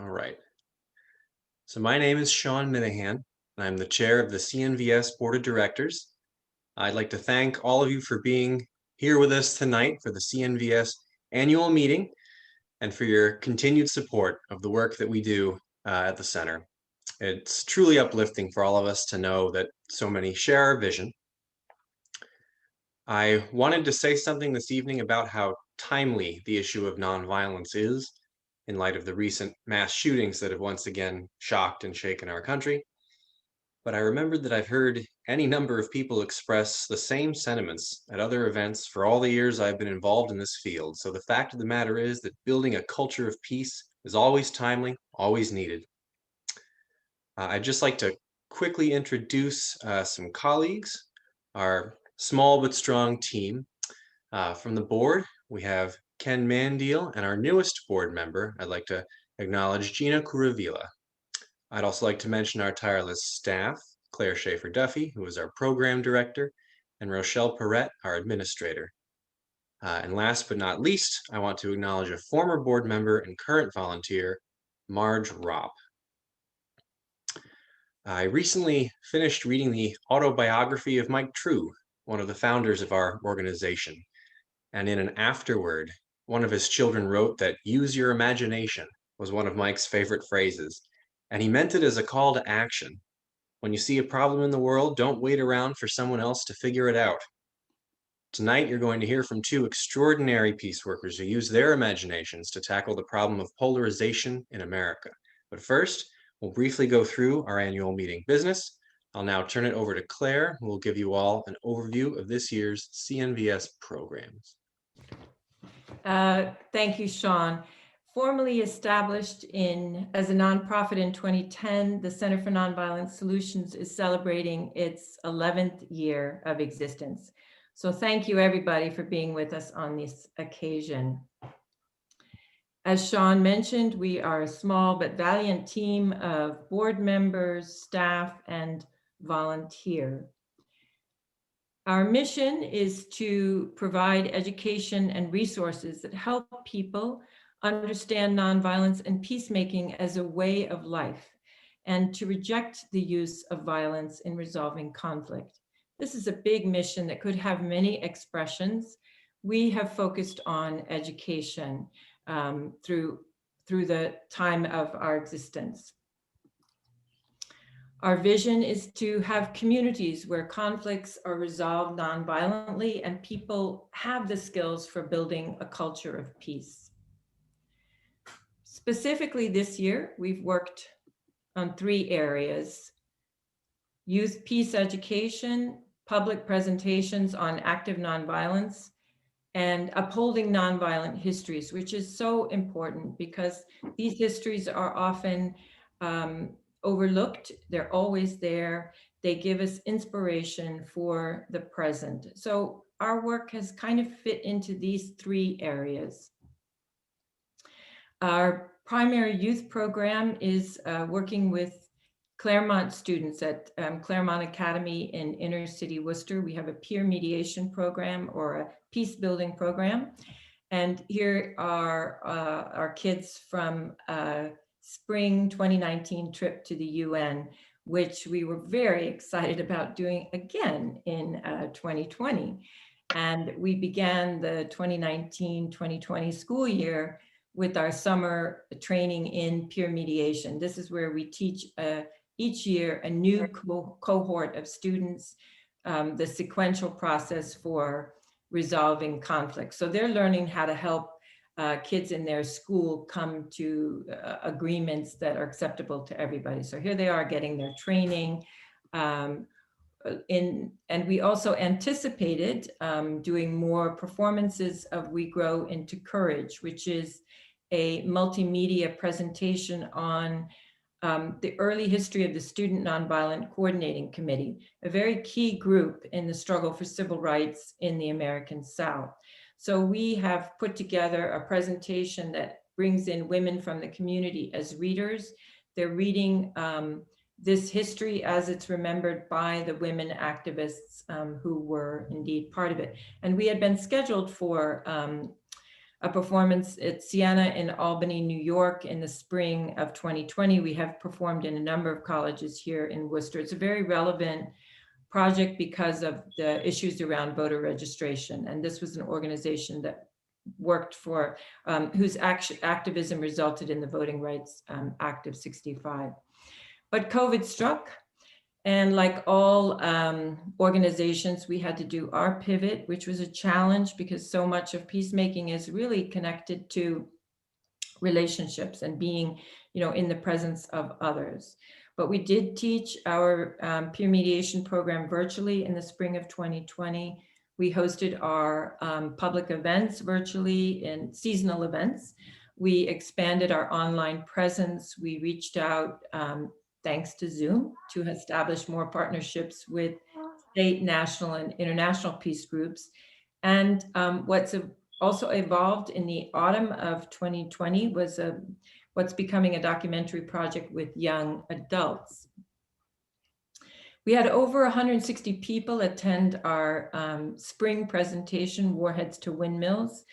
All right. So my name is Sean Minahan, and I'm the chair of the CNVS Board of Directors. I'd like to thank all of you for being here with us tonight for the CNVS annual meeting and for your continued support of the work that we do at the center. It's truly uplifting for all of us to know that so many share our vision. I wanted to say something this evening about how timely the issue of nonviolence is in light of the recent mass shootings that have once again shocked and shaken our country. But I remembered that I've heard any number of people express the same sentiments at other events for all the years I've been involved in this field. So the fact of the matter is that building a culture of peace is always timely, always needed. I'd just like to quickly introduce some colleagues, our small but strong team. From the board, we have Ken Mandiel, and our newest board member, I'd like to acknowledge Gina Kuravila. I'd also like to mention our tireless staff, Claire Schaefer-Duffy, who is our program director, and Rochelle Perrette, our administrator. And last but not least, I want to acknowledge a former board member and current volunteer, Marge Ropp. I recently finished reading the autobiography of Mike True, one of the founders of our organization. And in an afterword, one of his children wrote that "use your imagination" was one of Mike's favorite phrases. And he meant it as a call to action. When you see a problem in the world, don't wait around for someone else to figure it out. Tonight, you're going to hear from two extraordinary peace workers who use their imaginations to tackle the problem of polarization in America. But first, we'll briefly go through our annual meeting business. I'll now turn it over to Claire, who will give you all an overview of this year's CNVS programs. Thank you, Sean. Formally established as a nonprofit in 2010, the Center for Nonviolent Solutions is celebrating its 11th year of existence. So thank you, everybody, for being with us on this occasion. As Sean mentioned, we are a small but valiant team of board members, staff, and volunteer. Our mission is to provide education and resources that help people understand nonviolence and peacemaking as a way of life, and to reject the use of violence in resolving conflict. This is a big mission that could have many expressions. We have focused on education through the time of our existence. Our vision is to have communities where conflicts are resolved nonviolently and people have the skills for building a culture of peace. Specifically this year, we've worked on 3 areas: youth peace education, public presentations on active nonviolence, and upholding nonviolent histories, which is so important because these histories are often overlooked. They're always there. They give us inspiration for the present. So our work has kind of fit into these 3 areas. Our primary youth program is working with Claremont students at Claremont Academy in inner city Worcester. We have a peer mediation program or a peace building program. And here are our kids from spring 2019 trip to the UN, which we were very excited about doing again in 2020. And we began the 2019-2020 school year with our summer training in peer mediation. This is where we teach each year a new cohort of students the sequential process for resolving conflict. So they're learning how to help kids in their school come to agreements that are acceptable to everybody. So here they are getting their training. And we also anticipated doing more performances of We Grow into Courage, which is a multimedia presentation on the early history of the Student Nonviolent Coordinating Committee, a very key group in the struggle for civil rights in the American South. So we have put together a presentation that brings in women from the community as readers. They're reading this history as it's remembered by the women activists who were indeed part of it. And we had been scheduled for a performance at Siena in Albany, New York in the spring of 2020. We have performed in a number of colleges here in Worcester. It's a very relevant project because of the issues around voter registration. And this was an organization that worked for, whose activism resulted in the Voting Rights Act of '65. But COVID struck. And like all organizations, we had to do our pivot, which was a challenge because so much of peacemaking is really connected to relationships and being, in the presence of others. But we did teach our peer mediation program virtually in the spring of 2020. We hosted our public events virtually in seasonal events. We expanded our online presence. We reached out, thanks to Zoom, to establish more partnerships with state, national, and international peace groups. And what's also evolved in the autumn of 2020 was what's becoming a documentary project with young adults. We had over 160 people attend our spring presentation, Warheads to Windmills,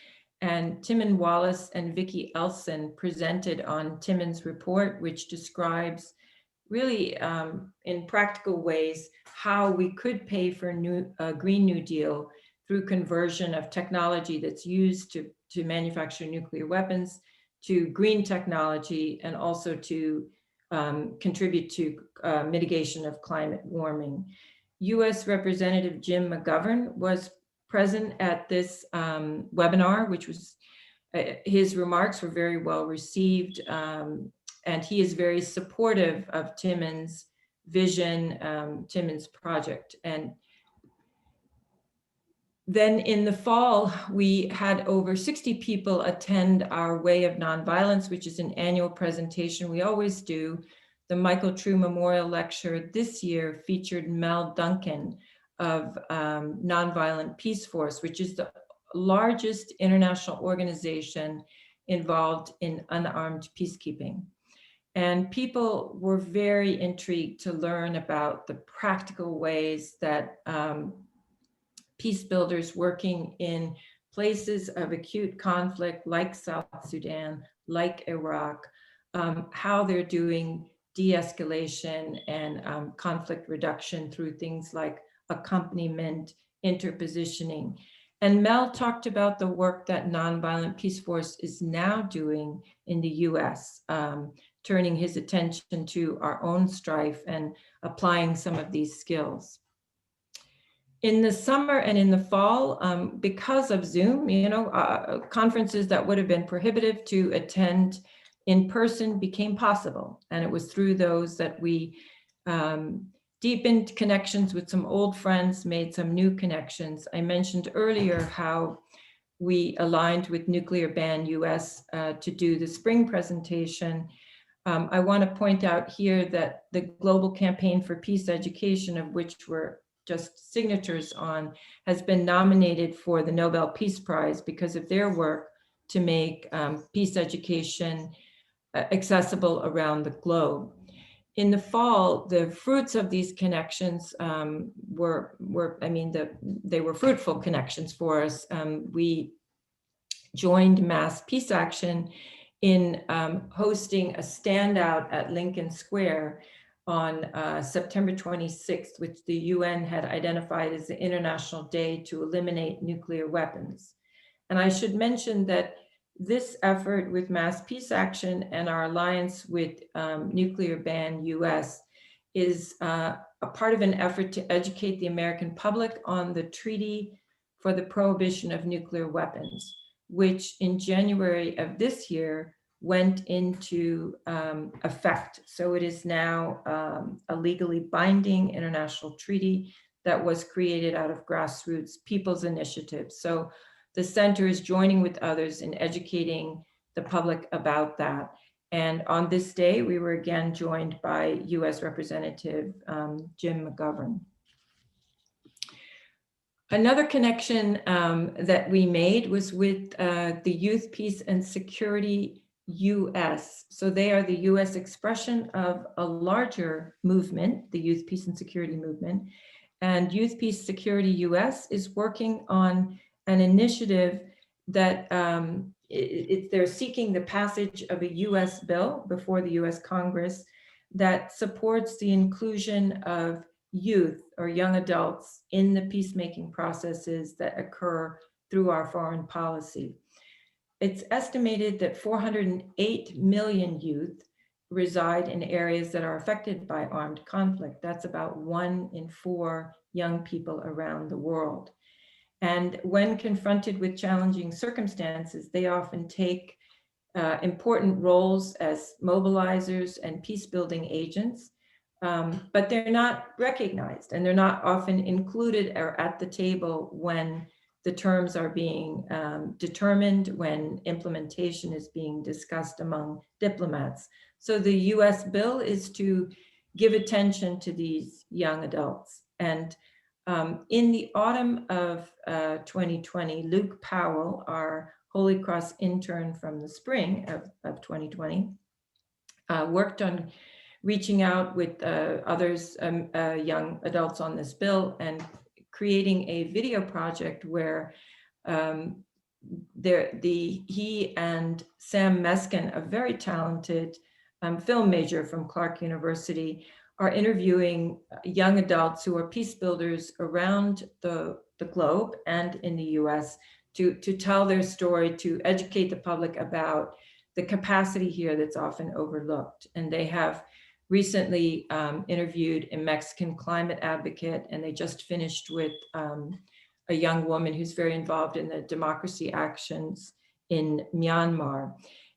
and Timon Wallace and Vicki Elson presented on Timon's report, which describes really in practical ways how we could pay for a Green New Deal through conversion of technology that's used to manufacture nuclear weapons to green technology, and also to contribute to mitigation of climate warming. U.S. Representative Jim McGovern was present at this webinar, which was, his remarks were very well received, and he is very supportive of Timon's vision, Timon's project. And then in the fall, we had over 60 people attend our Way of Nonviolence, which is an annual presentation we always do. The Michael True Memorial Lecture this year featured Mel Duncan of Nonviolent Peace Force, which is the largest international organization involved in unarmed peacekeeping. And people were very intrigued to learn about the practical ways that peace builders working in places of acute conflict like South Sudan, like Iraq, how they're doing de-escalation and conflict reduction through things like accompaniment, interpositioning. And Mel talked about the work that Nonviolent Peace Force is now doing in the US, turning his attention to our own strife and applying some of these skills. In the summer and in the fall, because of Zoom, conferences that would have been prohibitive to attend in person became possible. And it was through those that we deepened connections with some old friends, made some new connections. I mentioned earlier how we aligned with Nuclear Ban US to do the spring presentation. I want to point out here that the Global Campaign for Peace Education, of which we're just signatures on, has been nominated for the Nobel Peace Prize because of their work to make peace education accessible around the globe. In the fall, the fruits of these connections they were fruitful connections for us. We joined Mass Peace Action in hosting a standout at Lincoln Square on September 26th, which the UN had identified as the International Day to Eliminate Nuclear Weapons. And I should mention that this effort with Mass Peace Action and our alliance with Nuclear Ban US is a part of an effort to educate the American public on the Treaty for the Prohibition of Nuclear Weapons, which in January of this year went into effect. So it is now a legally binding international treaty that was created out of grassroots people's initiatives. So the center is joining with others in educating the public about that. And on this day, we were again joined by US Representative Jim McGovern. Another connection that we made was with the Youth Peace and Security US. So they are the US expression of a larger movement, the Youth Peace and Security movement. And Youth Peace Security US is working on an initiative that they're seeking the passage of a US bill before the US Congress that supports the inclusion of youth or young adults in the peacemaking processes that occur through our foreign policy. It's estimated that 408 million youth reside in areas that are affected by armed conflict. That's about 1 in 4 young people around the world. And when confronted with challenging circumstances, they often take important roles as mobilizers and peace-building agents, but they're not recognized and they're not often included or at the table when the terms are being determined, when implementation is being discussed among diplomats. So the US bill is to give attention to these young adults. And in the autumn of 2020, Luke Powell, our Holy Cross intern from the spring of 2020, worked on reaching out with others, young adults on this bill, and creating a video project where he and Sam Meskin, a very talented film major from Clark University, are interviewing young adults who are peace builders around the globe and in the US to tell their story, to educate the public about the capacity here that's often overlooked. And they have recently interviewed a Mexican climate advocate, and they just finished with a young woman who's very involved in the democracy actions in Myanmar.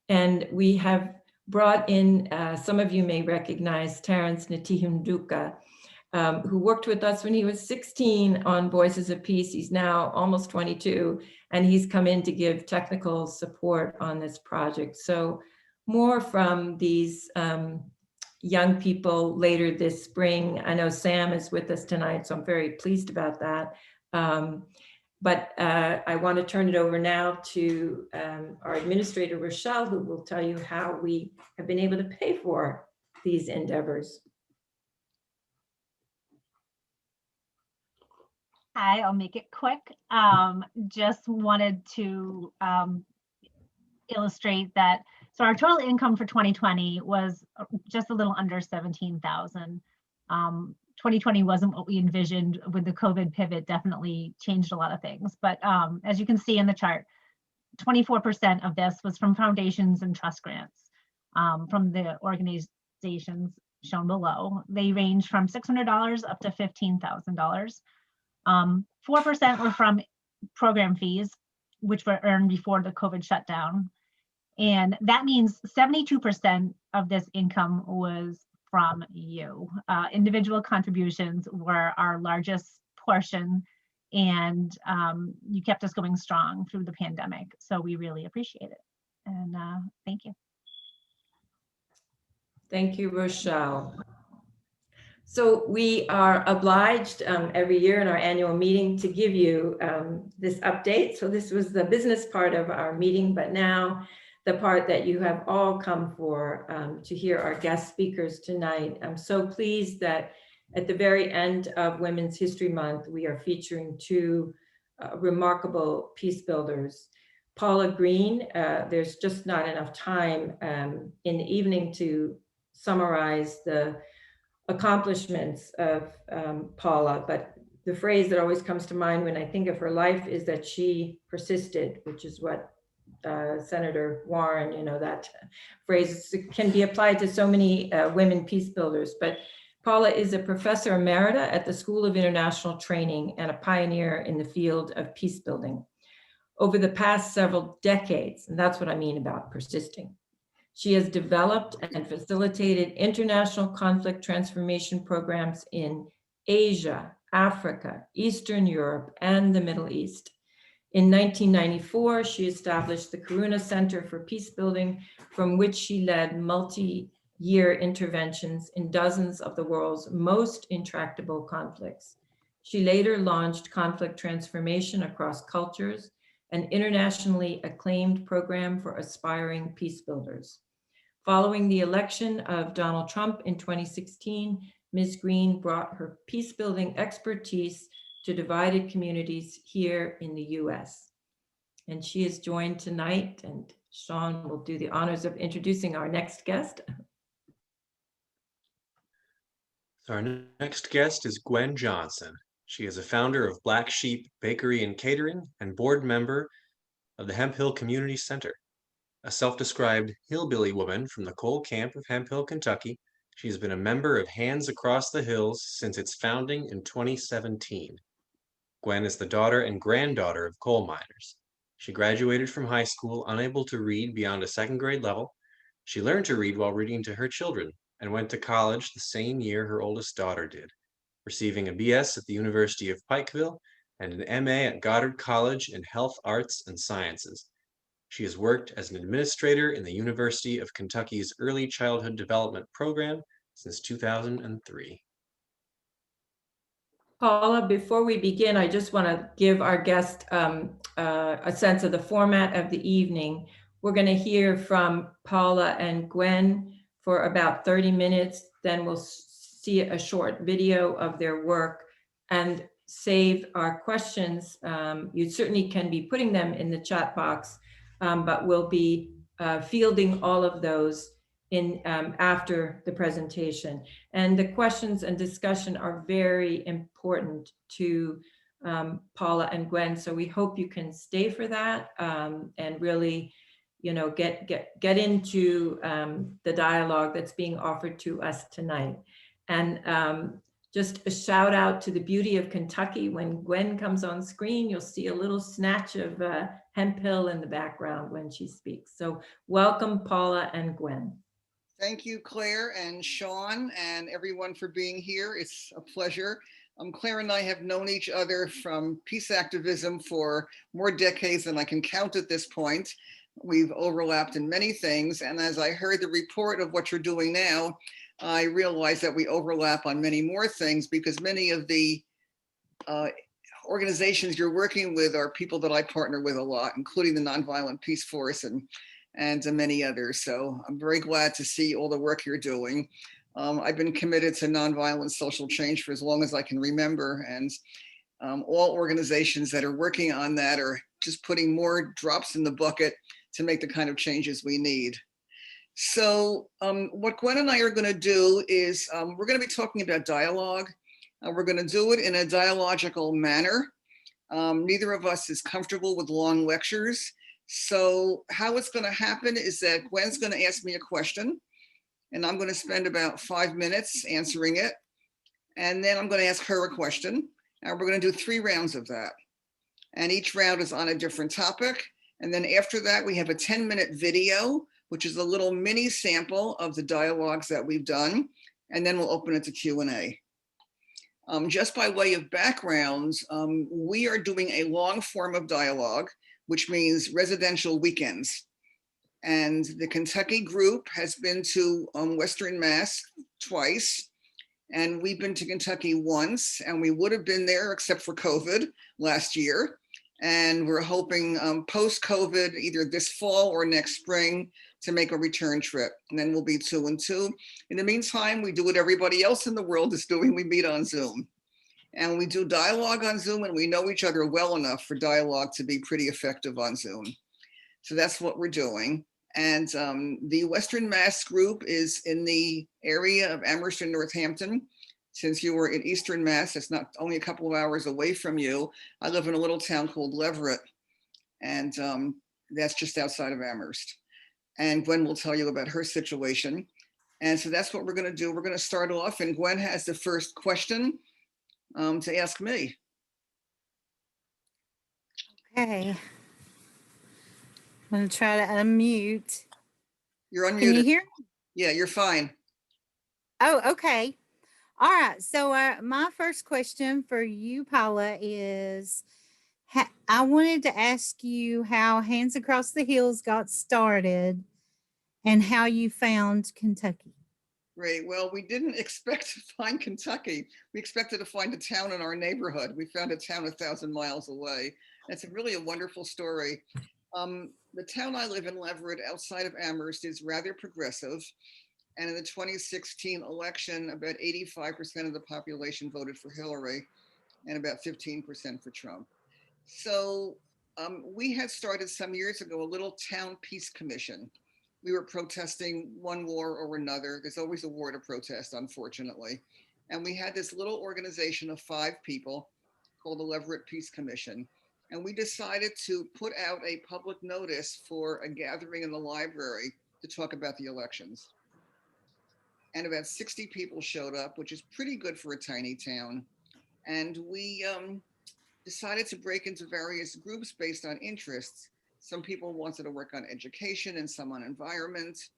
And we have brought in, some of you may recognize Terence Ntihinduka, who worked with us when he was 16 on Voices of Peace. He's now almost 22, and he's come in to give technical support on this project. So more from these young people later this spring. I know Sam is with us tonight, so I'm very pleased about that. But I want to turn it over now to our administrator, Rochelle, who will tell you how we have been able to pay for these endeavors. Hi, I'll make it quick. Just wanted to illustrate that. So our total income for 2020 was just a little under 17,000. 2020 wasn't what we envisioned with the COVID pivot, definitely changed a lot of things. But as you can see in the chart, 24% of this was from foundations and trust grants from the organizations shown below. They range from $600 up to $15,000. 4% were from program fees, which were earned before the COVID shutdown. And that means 72% of this income was from you. Individual contributions were our largest portion, and you kept us going strong through the pandemic. So we really appreciate it. And thank you. Thank you, Rochelle. So we are obliged every year in our annual meeting to give you this update. So this was the business part of our meeting, but now the part that you have all come for to hear our guest speakers tonight. I'm so pleased that at the very end of Women's History Month, we are featuring two remarkable peace builders. Paula Green, there's just not enough time in the evening to summarize the accomplishments of Paula, but the phrase that always comes to mind when I think of her life is that she persisted, which is what Senator Warren, you know, that phrase can be applied to so many women peace builders. But Paula is a professor emerita at the School of International Training and a pioneer in the field of peace building. Over the past several decades, and that's what I mean about persisting, she has developed and facilitated international conflict transformation programs in Asia, Africa, Eastern Europe, and the Middle East. In 1994, she established the Karuna Center for Peacebuilding, from which she led multi-year interventions in dozens of the world's most intractable conflicts. She later launched Conflict Transformation Across Cultures, an internationally acclaimed program for aspiring peacebuilders. Following the election of Donald Trump in 2016, Ms. Green brought her peacebuilding expertise to divided communities here in the US. And she is joined tonight, and Sean will do the honors of introducing our next guest. Our next guest is Gwen Johnson. She is a founder of Black Sheep Bakery and Catering and board member of the Hemp Hill Community Center. A self-described hillbilly woman from the coal camp of Hemp Hill, Kentucky, she has been a member of Hands Across the Hills since its founding in 2017. Gwen is the daughter and granddaughter of coal miners. She graduated from high school unable to read beyond a second grade level. She learned to read while reading to her children and went to college the same year her oldest daughter did, receiving a BS at the University of Pikeville and an MA at Goddard College in Health, Arts, and Sciences. She has worked as an administrator in the University of Kentucky's Early Childhood Development Program since 2003. Paula, before we begin, I just want to give our guest a sense of the format of the evening. We're going to hear from Paula and Gwen for about 30 minutes. Then we'll see a short video of their work and save our questions. You certainly can be putting them in the chat box, but we'll be fielding all of those in after the presentation. And the questions and discussion are very important to Paula and Gwen. So we hope you can stay for that and really, you know, get into the dialogue that's being offered to us tonight. And just a shout out to the beauty of Kentucky. When Gwen comes on screen, you'll see a little snatch of Hemp Hill in the background when she speaks. So welcome, Paula and Gwen. Thank you, Claire and Sean and everyone for being here. It's a pleasure. Claire and I have known each other from peace activism for more decades than I can count at this point. We've overlapped in many things. And as I heard the report of what you're doing now, I realized that we overlap on many more things because many of the organizations you're working with are people that I partner with a lot, including the Nonviolent Peace Force and many others. So I'm very glad to see all the work you're doing. I've been committed to nonviolent social change for as long as I can remember. And all organizations that are working on that are just putting more drops in the bucket to make the kind of changes we need. So what Gwen and I are going to do is we're going to be talking about dialogue. We're going to do it in a dialogical manner. Neither of us is comfortable with long lectures. So how it's going to happen is that Gwen's going to ask me a question and I'm going to spend about 5 minutes answering it. And then I'm going to ask her a question. And we're going to do 3 rounds of that. And each round is on a different topic. And then after that, we have a 10-minute video, which is a little mini sample of the dialogues that we've done. And then we'll open it to Q&A. Just by way of backgrounds, we are doing a long form of dialogue, which means residential weekends. And the Kentucky group has been to Western Mass twice. And we've been to Kentucky once, and we would have been there except for COVID last year. And we're hoping post-COVID, either this fall or next spring, to make a return trip. And then we'll be 2 and 2. In the meantime, we do what everybody else in the world is doing. We meet on Zoom. And we do dialogue on Zoom, and we know each other well enough for dialogue to be pretty effective on Zoom. So that's what we're doing. And the Western Mass group is in the area of Amherst and Northampton. Since you were in Eastern Mass, it's not only a couple of hours away from you. I live in a little town called Leverett, and that's just outside of Amherst. And Gwen will tell you about her situation. And so that's what we're going to do. We're going to start off, and Gwen has the first question to ask me. Okay. I'm going to try to unmute. You're unmuted. Can you hear me? Yeah, you're fine. Oh, okay. All right. So my first question for you, Paula, is I wanted to ask you how Hands Across the Hills got started and how you found Kentucky. Great. Well, we didn't expect to find Kentucky. We expected to find a town in our neighborhood. We found a town 1,000 miles away. It's really a wonderful story. The town I live in, Leverett, outside of Amherst, is rather progressive. And in the 2016 election, about 85% of the population voted for Hillary and about 15% for Trump. So We had started some years ago a little town peace commission. We were protesting one war or another. There's always a war to protest, unfortunately. And we had this little organization of 5 people called the Leverett Peace Commission. And we decided to put out a public notice for a gathering in the library to talk about the elections. And about 60 people showed up, which is pretty good for a tiny town. And we decided to break into various groups based on interests. Some people wanted to work on education and some on environment.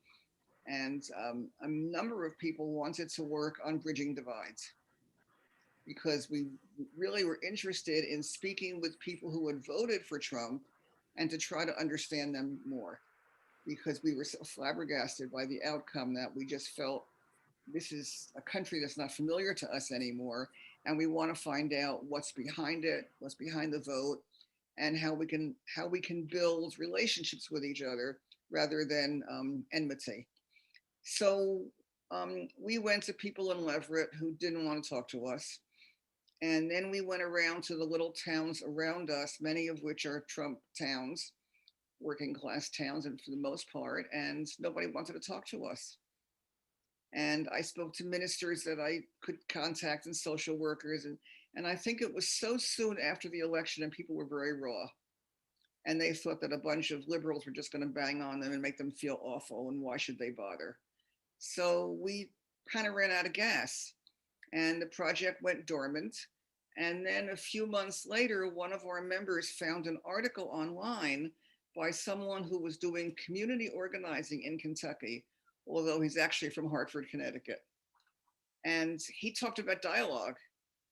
And a number of people wanted to work on bridging divides, because we really were interested in speaking with people who had voted for Trump and to try to understand them more, because we were so flabbergasted by the outcome that we just felt this is a country that's not familiar to us anymore. And we want to find out what's behind it, what's behind the vote, and how we can build relationships with each other rather than enmity. So we went to people in Leverett who didn't want to talk to us. And then we went around to the little towns around us, many of which are Trump towns, working class towns, and for the most part, and nobody wanted to talk to us. And I spoke to ministers that I could contact and social workers. And I think it was so soon after the election and people were very raw. And they thought that a bunch of liberals were just going to bang on them and make them feel awful. And why should they bother? So we kind of ran out of gas and the project went dormant. And then a few months later, one of our members found an article online by someone who was doing community organizing in Kentucky, although he's actually from Hartford, Connecticut. And he talked about dialogue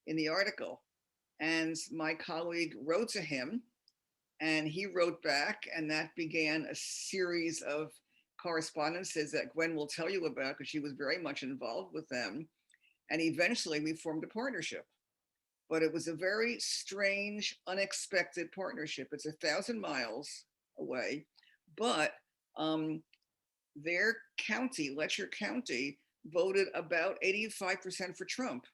in the article. And my colleague wrote to him and he wrote back, and that began a series of correspondences that Gwen will tell you about because she was very much involved with them. And eventually we formed a partnership. But it was a very strange, unexpected partnership. It's 1,000 miles away, but their county, Letcher County, voted about 85% for Trump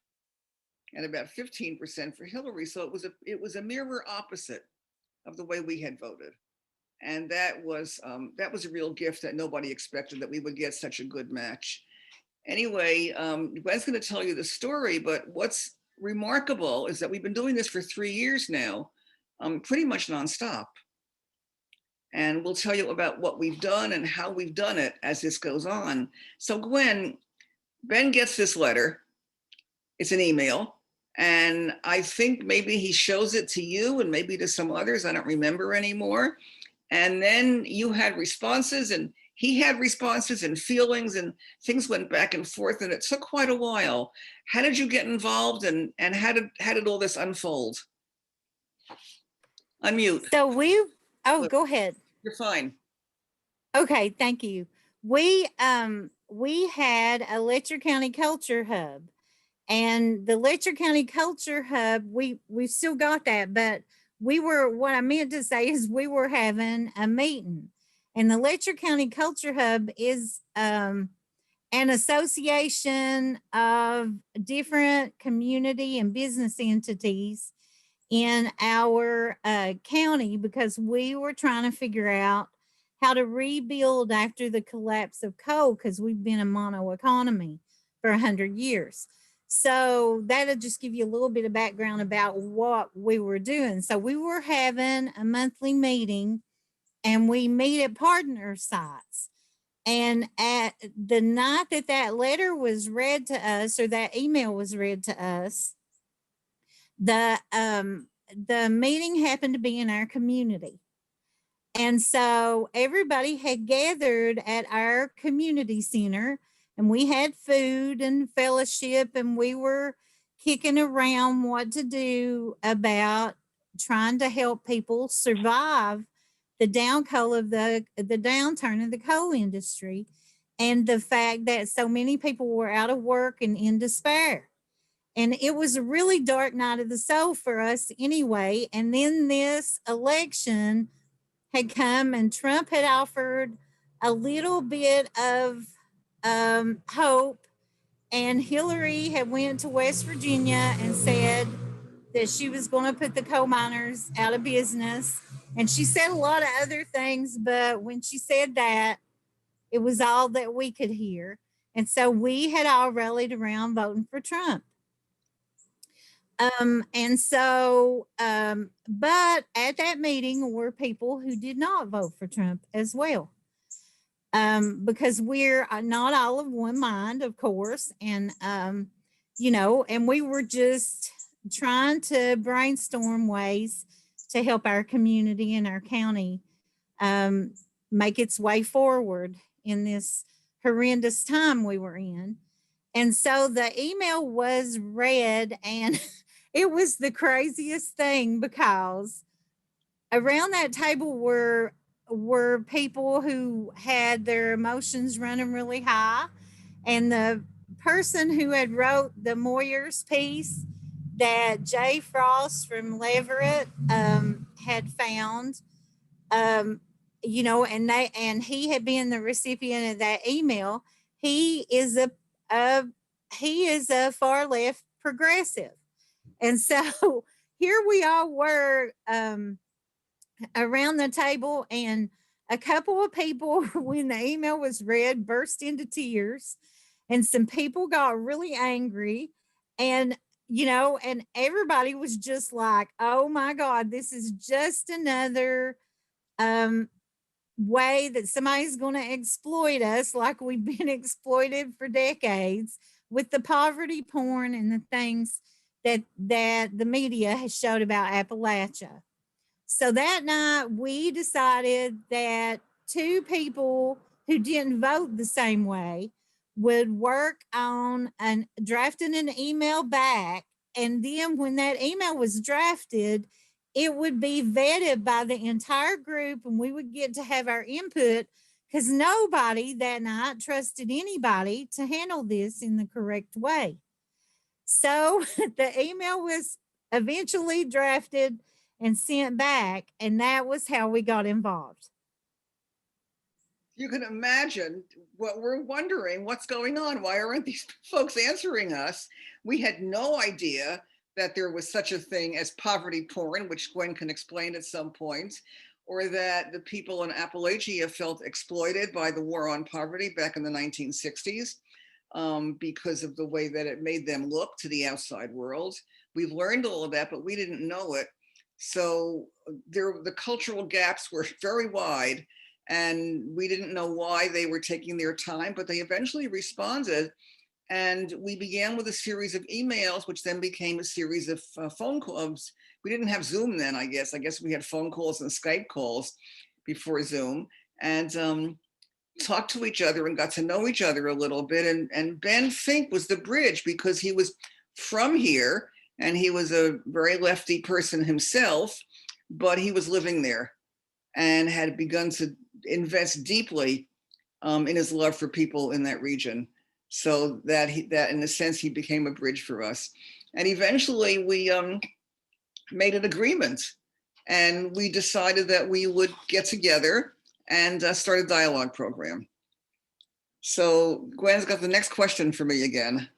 and about 15% for Hillary. So it was a mirror opposite of the way we had voted. And that was a real gift that nobody expected, that we would get such a good match. Anyway, Gwen's going to tell you the story, but what's remarkable is that we've been doing this for 3 years now, pretty much nonstop. And we'll tell you about what we've done and how we've done it as this goes on. So Gwen, Ben gets this letter. It's an email. And I think maybe he shows it to you and maybe to some others. I don't remember anymore. And then you had responses and he had responses and feelings, and things went back and forth, and it took quite a while. How did you get involved, and how did all this unfold? Unmute. So go ahead. You're fine. Okay, thank you. We had a Letcher County Culture Hub, and the Letcher County Culture Hub, we still got that, but what I meant to say is we were having a meeting. And the Letcher County Culture Hub is an association of different community and business entities in our county, because we were trying to figure out how to rebuild after the collapse of coal, because we've been a mono economy for 100 years. So that'll just give you a little bit of background about what we were doing. So we were having a monthly meeting, and we meet at partner sites. And at the night that letter was read to us, or that email was read to us, the meeting happened to be in our community. And so everybody had gathered at our community center, and we had food and fellowship, and we were kicking around what to do about trying to help people survive the downturn of the coal industry, and the fact that so many people were out of work and in despair. And it was a really dark night of the soul for us anyway. And then this election had come, and Trump had offered a little bit of hope. And Hillary had went to West Virginia and said that she was going to put the coal miners out of business. And she said a lot of other things, but when she said that, it was all that we could hear. And so we had all rallied around voting for Trump. But at that meeting were people who did not vote for Trump as well. Because we're not all of one mind, of course. And, and we were just trying to brainstorm ways to help our community and our county make its way forward in this horrendous time we were in. And so the email was read, and it was the craziest thing, because around that table were people who had their emotions running really high. And the person who had wrote the Moyers piece that Jay Frost from Leverett had found, and he had been the recipient of that email. He is a far left progressive. And so here we all were around the table, and a couple of people, when the email was read, burst into tears, and some people got really angry. And and everybody was just like, oh my God, this is just another way that somebody's going to exploit us, like we've been exploited for decades with the poverty porn and the things that the media has showed about Appalachia. So that night we decided that two people who didn't vote the same way would work on drafting an email back. And then when that email was drafted, it would be vetted by the entire group, and we would get to have our input, because nobody that night trusted anybody to handle this in the correct way. So the email was eventually drafted and sent back, and that was how we got involved. You can imagine what we're wondering, what's going on? Why aren't these folks answering us? We had no idea that there was such a thing as poverty porn, which Gwen can explain at some point, or that the people in Appalachia felt exploited by the war on poverty back in the 1960s because of the way that it made them look to the outside world. We've learned all of that, but we didn't know it. So the cultural gaps were very wide, and we didn't know why they were taking their time, but they eventually responded. And we began with a series of emails, which then became a series of phone calls. We didn't have Zoom then, I guess. I guess we had phone calls and Skype calls before Zoom, and talked to each other and got to know each other a little bit. And Ben Fink was the bridge, because he was from here and he was a very lefty person himself, but he was living there and had begun to invest deeply in his love for people in that region. So that in a sense, he became a bridge for us. And eventually we made an agreement, and we decided that we would get together and start a dialogue program. So Gwen's got the next question for me again.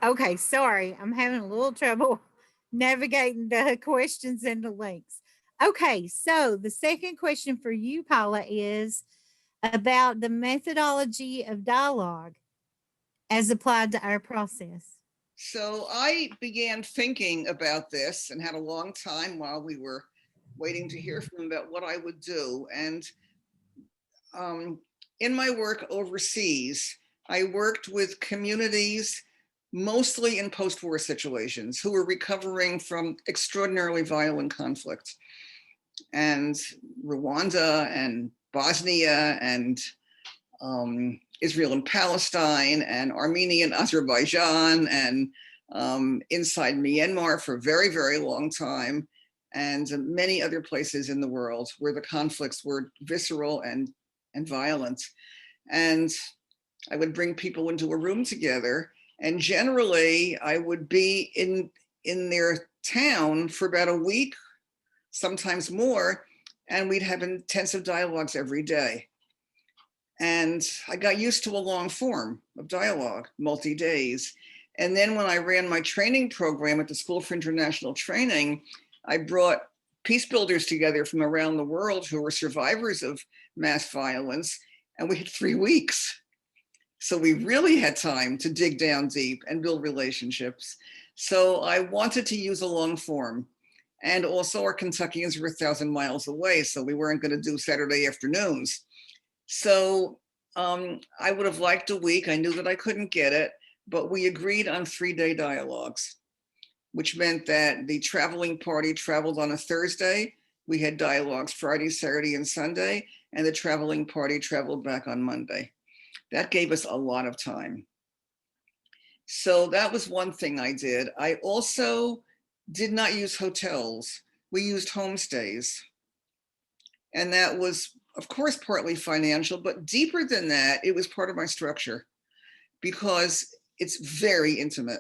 Okay, sorry, I'm having a little trouble navigating the questions and the links. Okay, so the second question for you, Paula, is about the methodology of dialogue as applied to our process. So I began thinking about this and had a long time while we were waiting to hear from him about what I would do. And in my work overseas, I worked with communities, mostly in post-war situations, who were recovering from extraordinarily violent conflict. And Rwanda and Bosnia and Israel and Palestine and Armenia and Azerbaijan and inside Myanmar for a very, very long time, and many other places in the world where the conflicts were visceral and violent. And I would bring people into a room together, and generally I would be in their town for about a week, sometimes more, and we'd have intensive dialogues every day. And I got used to a long form of dialogue, multi-days. And then when I ran my training program at the School for International Training, I brought peace builders together from around the world who were survivors of mass violence. And we had 3 weeks. So we really had time to dig down deep and build relationships. So I wanted to use a long form. And also our Kentuckians were 1,000 miles away, so we weren't going to do Saturday afternoons. So I would have liked a week. I knew that I couldn't get it, but we agreed on 3-day dialogues, which meant that the traveling party traveled on a Thursday. We had dialogues Friday, Saturday, and Sunday, and the traveling party traveled back on Monday. That gave us a lot of time. So that was one thing I did. I also did not use hotels. We used homestays. And that was, of course, partly financial, but deeper than that, it was part of my structure because it's very intimate.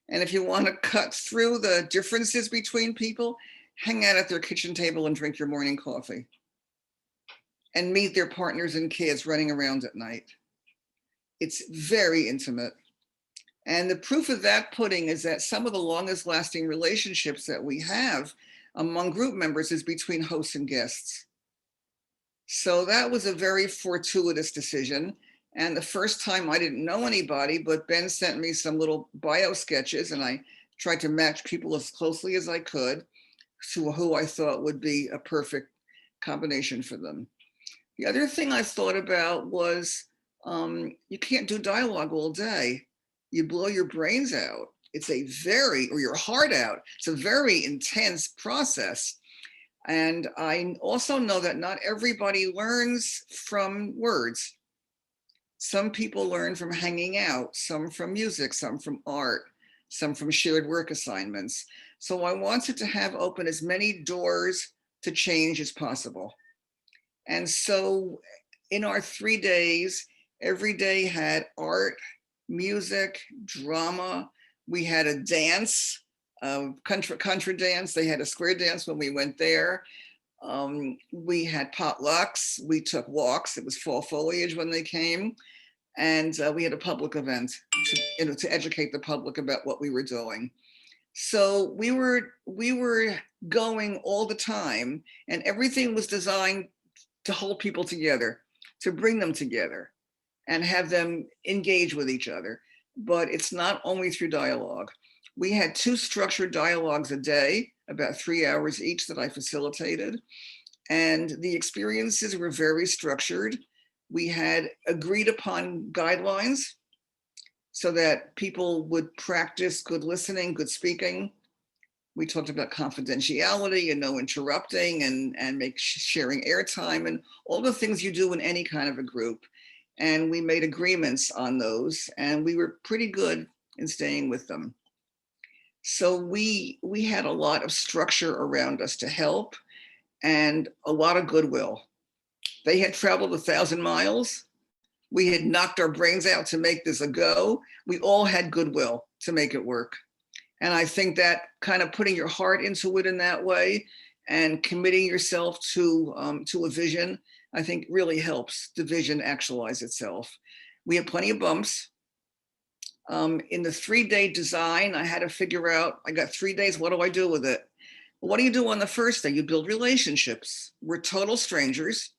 And if you want to cut through the differences between people, hang out at their kitchen table and drink your morning coffee and meet their partners and kids running around at night. It's very intimate. And the proof of that pudding is that some of the longest lasting relationships that we have among group members is between hosts and guests. So that was a very fortuitous decision. And the first time I didn't know anybody, but Ben sent me some little bio sketches and I tried to match people as closely as I could to who I thought would be a perfect combination for them. The other thing I thought about was you can't do dialogue all day. You blow your brains out. It's a very, or your heart out. It's a very intense process. And I also know that not everybody learns from words. Some people learn from hanging out, some from music, some from art, some from shared work assignments. So I wanted to have open as many doors to change as possible. And so in our 3 days, every day had art, music, drama. We had a dance, contra dance. They had a square dance when we went there. We had potlucks. We took walks. It was fall foliage when they came. And we had a public event to educate the public about what we were doing. So we were going all the time, and everything was designed to hold people together, to bring them together and have them engage with each other. But it's not only through dialogue. We had 2 structured dialogues a day, about 3 hours each that I facilitated. And the experiences were very structured. We had agreed upon guidelines so that people would practice good listening, good speaking. We talked about confidentiality and no interrupting and sharing airtime and all the things you do in any kind of a group. And we made agreements on those, and we were pretty good in staying with them. So we had a lot of structure around us to help and a lot of goodwill. They had traveled 1,000 miles. We had knocked our brains out to make this a go. We all had goodwill to make it work. And I think that kind of putting your heart into it in that way and committing yourself to a vision, I think really helps the vision actualize itself. We had plenty of bumps. In the 3-day design, I had to figure out, I got 3 days, what do I do with it? Well, what do you do on the first day? You build relationships. We're total strangers.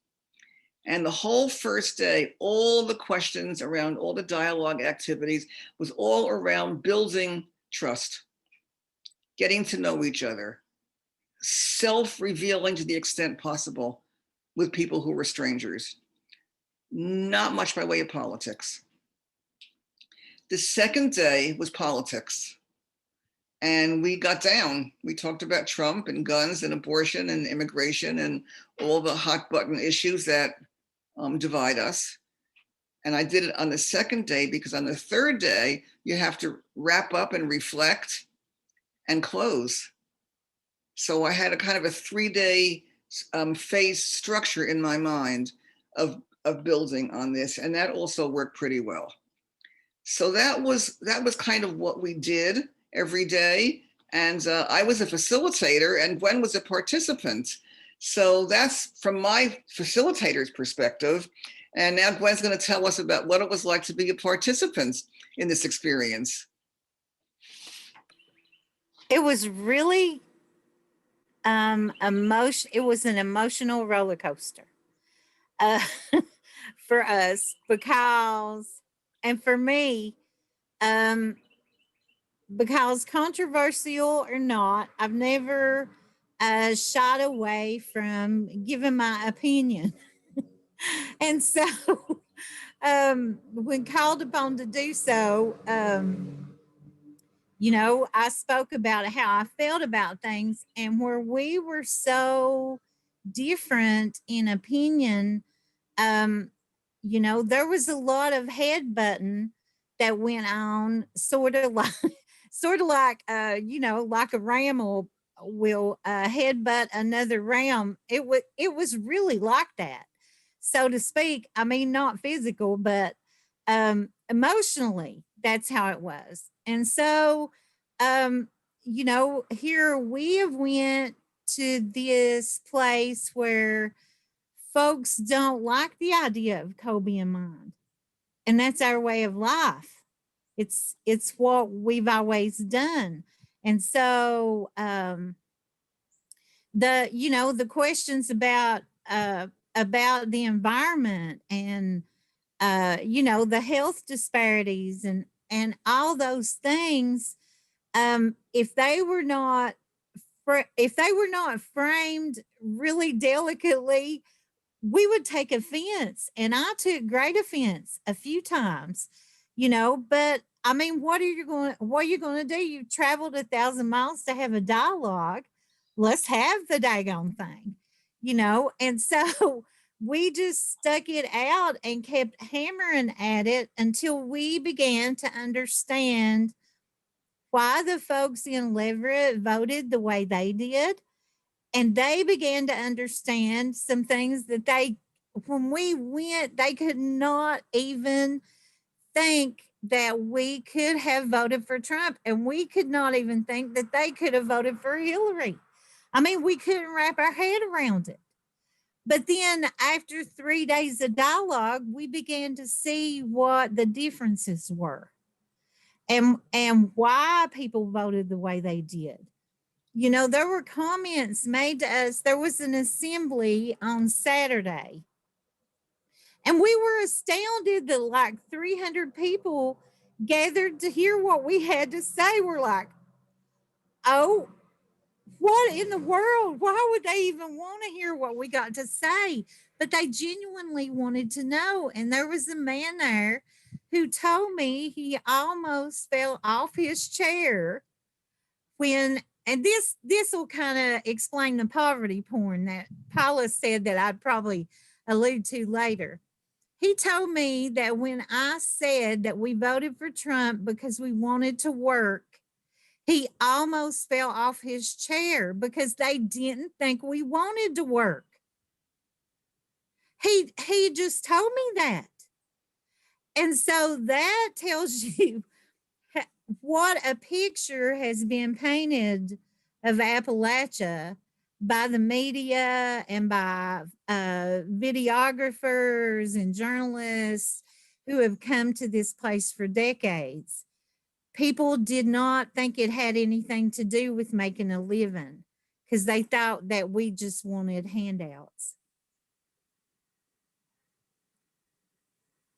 And the whole first day, all the questions around all the dialogue activities was all around building trust, getting to know each other, self-revealing to the extent possible with people who were strangers. Not much by way of politics. The second day was politics. And we got down. We talked about Trump and guns and abortion and immigration and all the hot button issues that divide us. And I did it on the second day because on the third day, you have to wrap up and reflect and close. So I had a kind of a 3-day phase structure in my mind of building on this. And that also worked pretty well. So that was kind of what we did every day. And I was a facilitator and Gwen was a participant. So that's from my facilitator's perspective. And now Gwen's going to tell us about what it was like to be a participant in this experience. It was really it was an emotional roller coaster uh, for us because, and for me, because controversial or not, I've never shied away from giving my opinion. And so when called upon to do so, you know, I spoke about how I felt about things, and where we were so different in opinion, you know, there was a lot of headbutting that went on, sort of like, you know, like a ram will headbutt another ram. It was really like that, so to speak. I mean, not physical, but emotionally, that's how it was. And so, you know, here we have went to this place where folks don't like the idea of Kobe in mind, and that's our way of life. It's what we've always done. And so, the, you know, the questions about the environment and you know, the health disparities and all those things, if they were not framed really delicately, we would take offense. And I took great offense a few times, you know. But I mean, what are you going to do? You've traveled 1,000 miles to have a dialogue. Let's have the daggone thing, you know. And so we just stuck it out and kept hammering at it until we began to understand why the folks in Leverett voted the way they did. And they began to understand some things that when we went, they could not even think that we could have voted for Trump. And we could not even think that they could have voted for Hillary. I mean, we couldn't wrap our head around it. But then after 3 days of dialogue, we began to see what the differences were and why people voted the way they did. You know, there were comments made to us. There was an assembly on Saturday, and we were astounded that like 300 people gathered to hear what we had to say. We're like, oh, what in the world? Why would they even want to hear what we got to say? But they genuinely wanted to know. And there was a man there who told me he almost fell off his chair when, and this will kind of explain the poverty porn that Paula said that I'd probably allude to later. He told me that when I said that we voted for Trump because we wanted to work, he almost fell off his chair because they didn't think we wanted to work. He just told me that. And so that tells you what a picture has been painted of Appalachia by the media and by videographers and journalists who have come to this place for decades. People did not think it had anything to do with making a living because they thought that we just wanted handouts.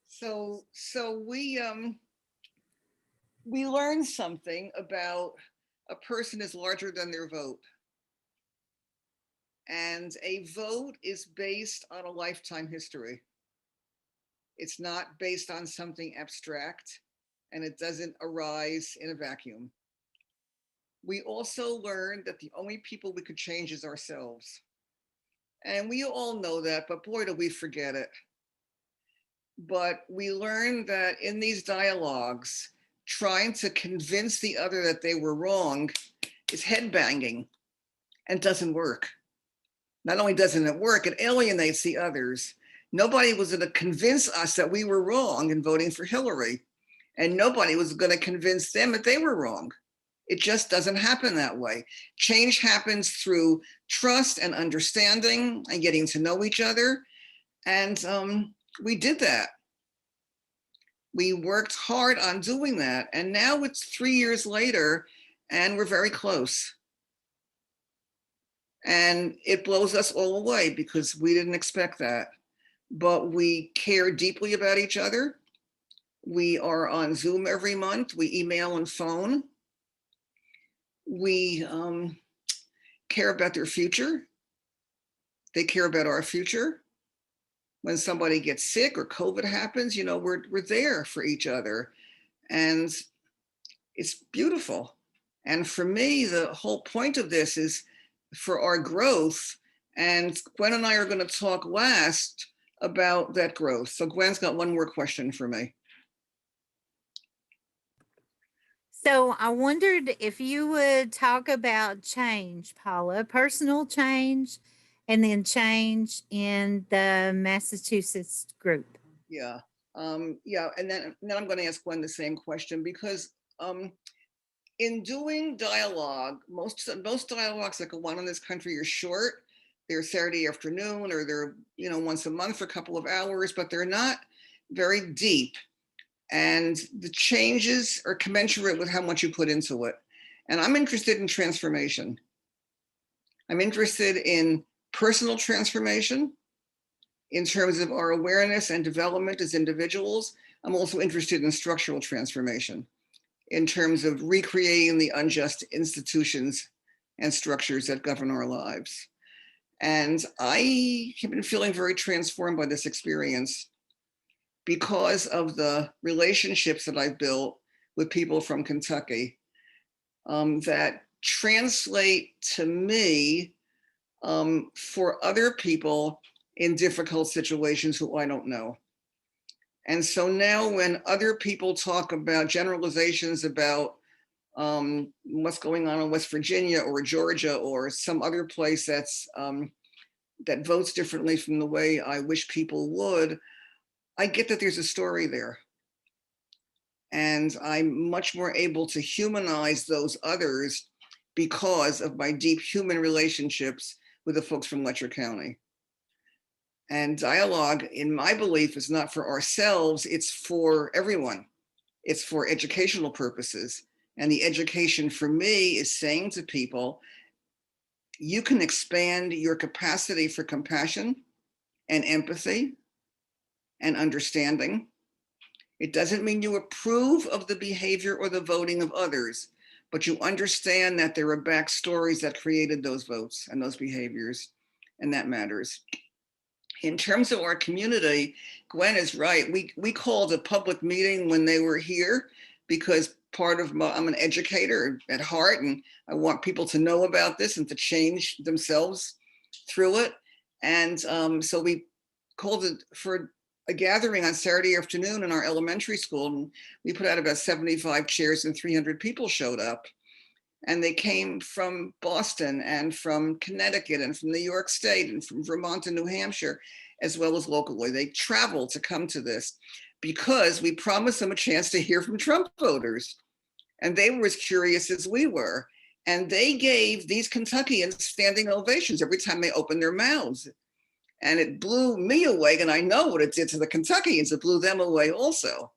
So we learned something about a person is larger than their vote. And a vote is based on a lifetime history. It's not based on something abstract, and it doesn't arise in a vacuum. We also learned that the only people we could change is ourselves. And we all know that, but boy, do we forget it. But we learned that in these dialogues, trying to convince the other that they were wrong is headbanging and doesn't work. Not only doesn't it work, it alienates the others. Nobody was going to convince us that we were wrong in voting for Hillary, and nobody was going to convince them that they were wrong. It just doesn't happen that way. Change happens through trust and understanding and getting to know each other. And We did that. We worked hard on doing that. And now it's 3 years later and we're very close. And it blows us all away because we didn't expect that. But we care deeply about each other. We are on Zoom every month. We email and phone. We care about their future. They care about our future. When somebody gets sick or COVID happens, you know, we're there for each other. And it's beautiful. And for me, the whole point of this is for our growth. And Gwen and I are going to talk last about that growth. So Gwen's got one more question for me. So I wondered if you would talk about change, Paula, personal change, and then change in the Massachusetts group. Yeah. Yeah. And then I'm going to ask Gwen the same question because in doing dialogue, most dialogues that go on in this country are short. They're Saturday afternoon or they're, you know, once a month for a couple of hours, but they're not very deep. And the changes are commensurate with how much you put into it. And I'm interested in transformation. I'm interested in personal transformation in terms of our awareness and development as individuals. I'm also interested in structural transformation in terms of recreating the unjust institutions and structures that govern our lives. And I have been feeling very transformed by this experience because of the relationships that I've built with people from Kentucky that translate to me for other people in difficult situations who I don't know. And so now when other people talk about generalizations about what's going on in West Virginia or Georgia or some other place that's that votes differently from the way I wish people would, I get that there's a story there. And I'm much more able to humanize those others because of my deep human relationships with the folks from Letcher County. And dialogue, in my belief, is not for ourselves, it's for everyone. It's for educational purposes. And the education for me is saying to people, you can expand your capacity for compassion and empathy and understanding. It doesn't mean you approve of the behavior or the voting of others, but you understand that there are backstories that created those votes and those behaviors, and that matters. In terms of our community, Gwen is right. We called a public meeting when they were here because I'm an educator at heart and I want people to know about this and to change themselves through it. And so we called it for a gathering on Saturday afternoon in our elementary school. And we put out about 75 chairs and 300 people showed up. And they came from Boston and from Connecticut and from New York State and from Vermont and New Hampshire, as well as locally. They traveled to come to this because we promised them a chance to hear from Trump voters. And they were as curious as we were. And they gave these Kentuckians standing ovations every time they opened their mouths. And it blew me away. And I know what it did to the Kentuckians. It blew them away also.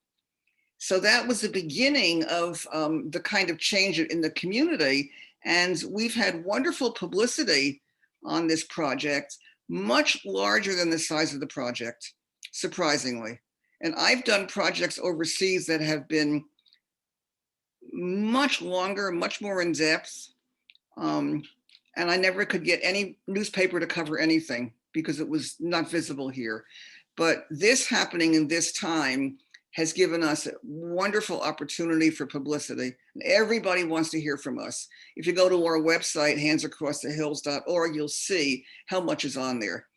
So that was the beginning of the kind of change in the community. And we've had wonderful publicity on this project, much larger than the size of the project, surprisingly. And I've done projects overseas that have been much longer, much more in depth. And I never could get any newspaper to cover anything because it was not visible here. But this happening in this time has given us a wonderful opportunity for publicity. And everybody wants to hear from us. If you go to our website, handsacrossthehills.org, you'll see how much is on there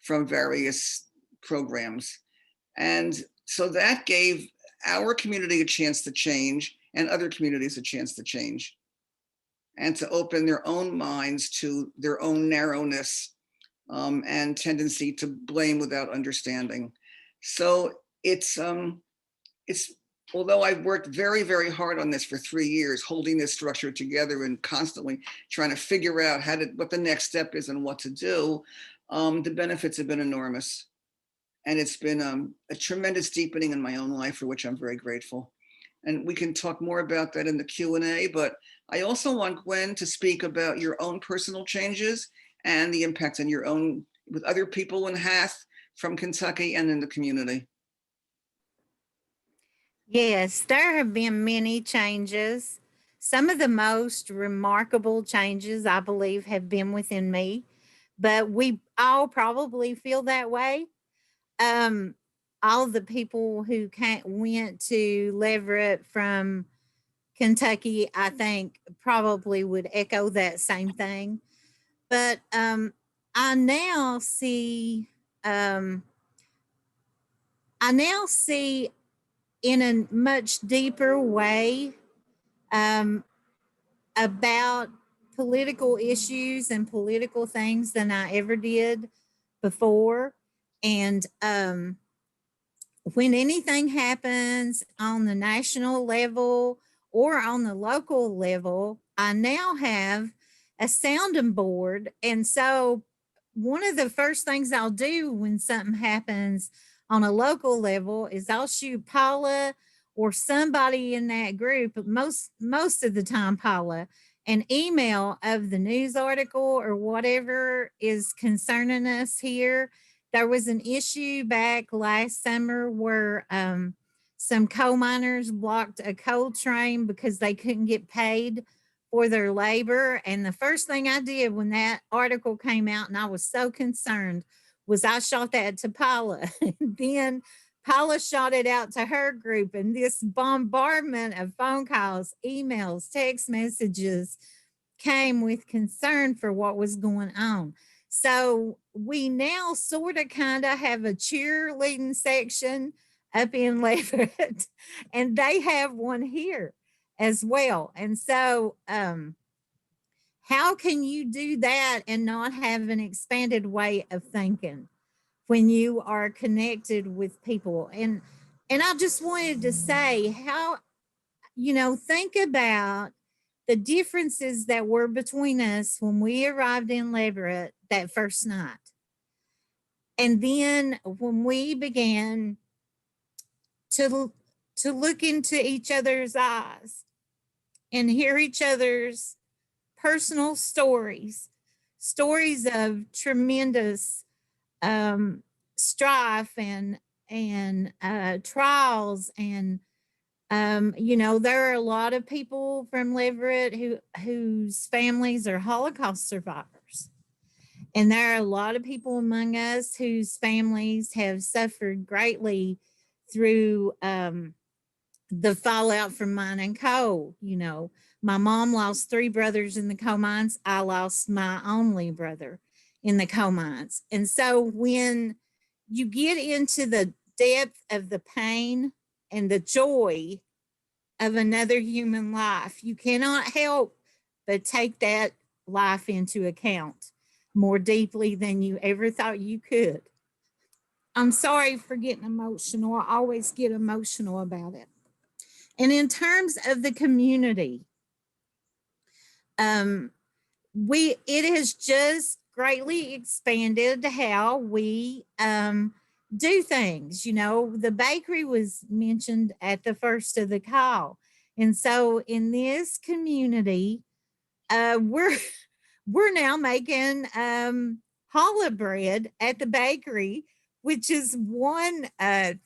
from various programs. And so that gave our community a chance to change and other communities a chance to change and to open their own minds to their own narrowness and tendency to blame without understanding. So it's although I've worked very, very hard on this for 3 years, holding this structure together and constantly trying to figure out what the next step is and what to do, the benefits have been enormous. And it's been a tremendous deepening in my own life, for which I'm very grateful. And we can talk more about that in the Q&A, but I also want Gwen to speak about your own personal changes and the impact on your own with other people in Hath from Kentucky and in the community. Yes, there have been many changes. Some of the most remarkable changes, I believe, have been within me, but we all probably feel that way. Um, all the people who went to Leverett from Kentucky, I think, probably would echo that same thing. But I now see, I now see in a much deeper way about political issues and political things than I ever did before. And when anything happens on the national level or on the local level, I now have a sounding board. And so one of the first things I'll do when something happens on a local level is I'll shoot Paula or somebody in that group, most of the time Paula, an email of the news article or whatever is concerning us here. There was an issue back last summer where some coal miners blocked a coal train because they couldn't get paid for their labor. And the first thing I did when that article came out, and I was so concerned, was I shot that to Paula. Then Paula shot it out to her group, and this bombardment of phone calls, emails, text messages came with concern for what was going on. So we now sort of kind of have a cheerleading section up in Leverett, and they have one here as well. And so how can you do that and not have an expanded way of thinking when you are connected with people? And I just wanted to say how, think about the differences that were between us when we arrived in Leverett that first night. And then when we began to look into each other's eyes and hear each other's personal stories of tremendous strife and trials. And there are a lot of people from Leverett whose families are Holocaust survivors. And there are a lot of people among us whose families have suffered greatly through the fallout from mining coal. My mom lost 3 brothers in the coal mines. I lost my only brother in the coal mines. And so when you get into the depth of the pain and the joy of another human life, you cannot help but take that life into account more deeply than you ever thought you could. I'm sorry for getting emotional. I always get emotional about it. And in terms of the community, it has just greatly expanded how we do things. The bakery was mentioned at the first of the call. And so in this community, we're now making challah bread at the bakery, which is one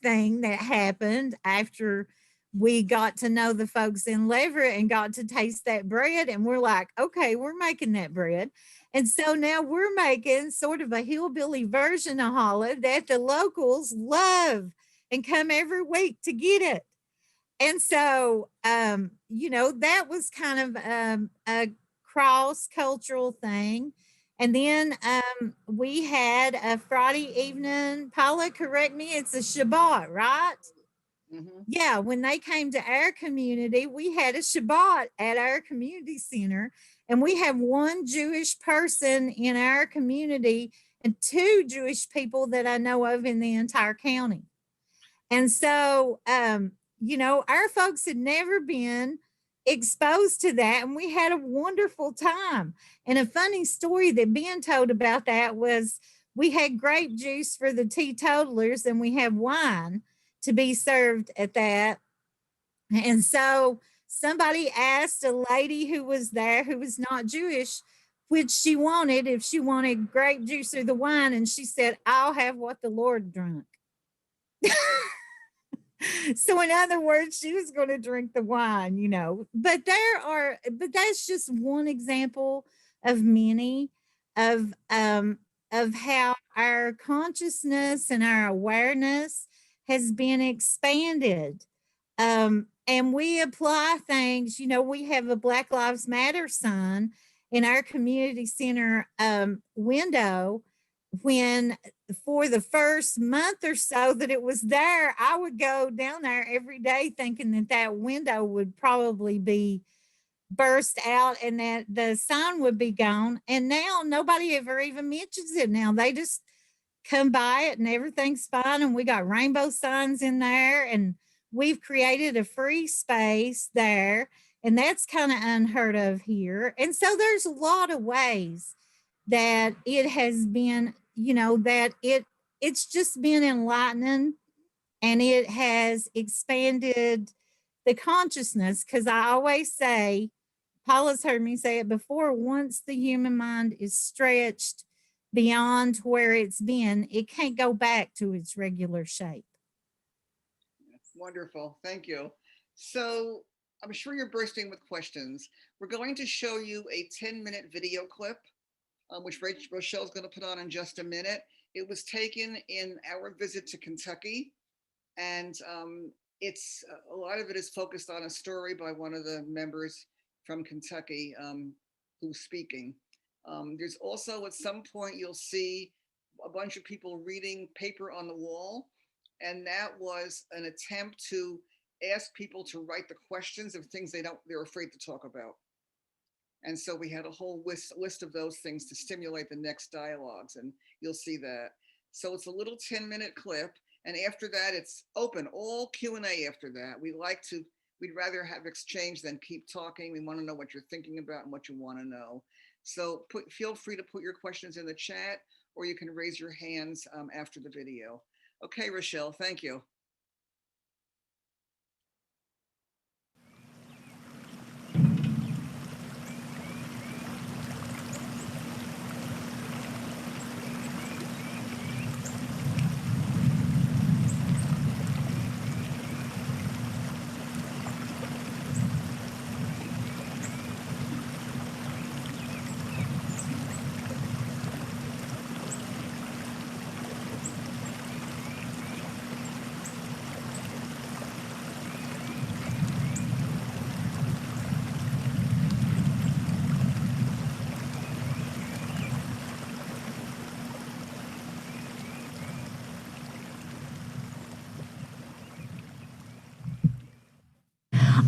thing that happened after we got to know the folks in Leverett and got to taste that bread. And we're like, okay, we're making that bread. And so now we're making sort of a hillbilly version of challah that the locals love and come every week to get it. And so, that was kind of a cross-cultural thing. And then we had a Friday evening, Paula, correct me, it's a Shabbat, right? Mm-hmm. Yeah, when they came to our community, we had a Shabbat at our community center, and we have one Jewish person in our community and 2 Jewish people that I know of in the entire county. And so, our folks had never been exposed to that, and we had a wonderful time. And a funny story that Ben told about that was we had grape juice for the teetotalers and we have wine to be served at that. And so somebody asked a lady who was there who was not Jewish which she wanted, if she wanted grape juice or the wine, and she said, I'll have what the Lord drank. So in other words, she was going to drink the wine, you know. But that's just one example of many of how our consciousness and our awareness has been expanded. And we apply things, you know, we have a Black Lives Matter sign in our community center window. When for the first month or so that it was there, I would go down there every day thinking that that window would probably be burst out and that the sign would be gone. And now nobody ever even mentions it. Now they just come by it and everything's fine. And we got rainbow signs in there and we've created a free space there. And that's kind of unheard of here. And so there's a lot of ways that it has been, you know, that it's just been enlightening and it has expanded the consciousness. Because I always say, Paula's heard me say it before, once the human mind is stretched beyond where it's been, it can't go back to its regular shape. Wonderful, thank you. So I'm sure you're bursting with questions. We're going to show you a 10-minute video clip, which Rochelle's going to put on in just a minute. It was taken in our visit to Kentucky, and it's a lot of it is focused on a story by one of the members from Kentucky who's speaking. There's also at some point you'll see a bunch of people reading paper on the wall, and that was an attempt to ask people to write the questions of things they're afraid to talk about. And so we had a whole list of those things to stimulate the next dialogues, and you'll see that. So it's a little 10-minute clip, and after that, it's open, all Q&A after that. We'd rather have exchange than keep talking. We want to know what you're thinking about and what you want to know. So feel free to put your questions in the chat, or you can raise your hands after the video. Okay, Rochelle, thank you.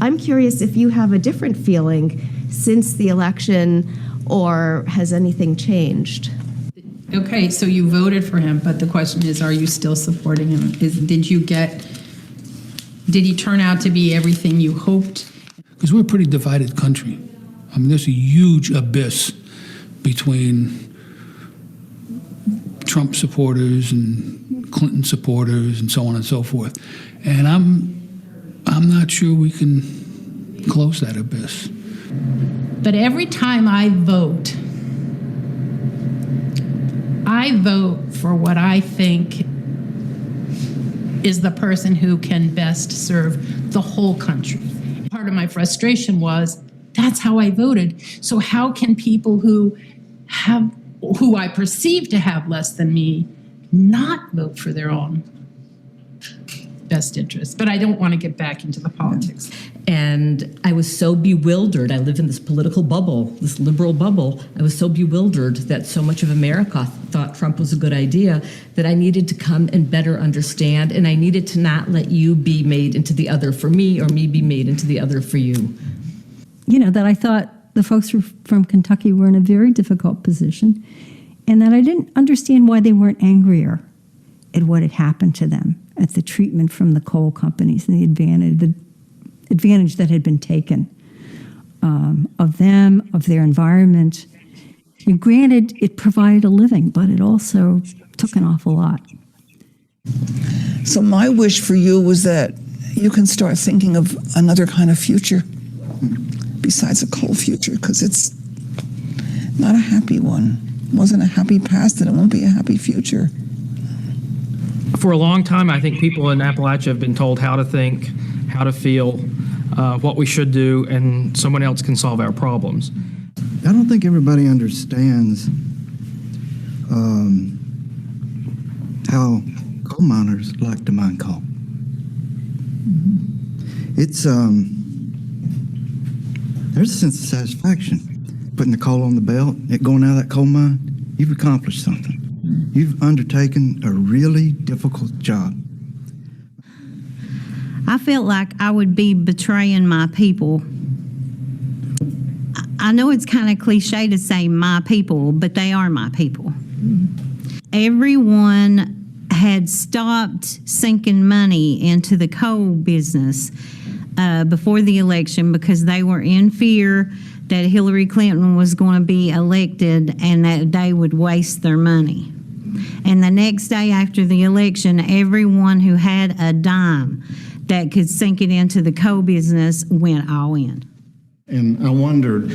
I'm curious if you have a different feeling since the election, or has anything changed? Okay, so you voted for him, but the question is, are you still supporting him? Did he turn out to be everything you hoped? Because we're a pretty divided country. I mean, there's a huge abyss between Trump supporters and Clinton supporters and so on and so forth. And I'm not sure we can close that abyss. But every time I vote for what I think is the person who can best serve the whole country. Part of my frustration was, that's how I voted. So how can people who I perceive to have less than me not vote for their own best interest? But I don't want to get back into the politics. And I was so bewildered. I live in this political bubble, this liberal bubble. I was so bewildered that so much of America thought Trump was a good idea that I needed to come and better understand, and I needed to not let you be made into the other for me or me be made into the other for you. You know, that I thought the folks from Kentucky were in a very difficult position, and that I didn't understand why they weren't angrier at what had happened to them, at the treatment from the coal companies and the advantage that had been taken of them, of their environment. And granted, it provided a living, but it also took an awful lot. So my wish for you was that you can start thinking of another kind of future besides a coal future, because it's not a happy one. It wasn't a happy past, and it won't be a happy future. For a long time, I think people in Appalachia have been told how to think, how to feel, what we should do, and someone else can solve our problems. I don't think everybody understands how coal miners like to mine coal. It's there's a sense of satisfaction putting the coal on the belt, it going out of that coal mine. You've accomplished something. You've undertaken a really difficult job. I felt like I would be betraying my people. I know it's kind of cliche to say my people, but they are my people. Everyone had stopped sinking money into the coal business before the election because they were in fear that Hillary Clinton was going to be elected and that they would waste their money. And the next day after the election, everyone who had a dime that could sink it into the coal business went all in. And I wondered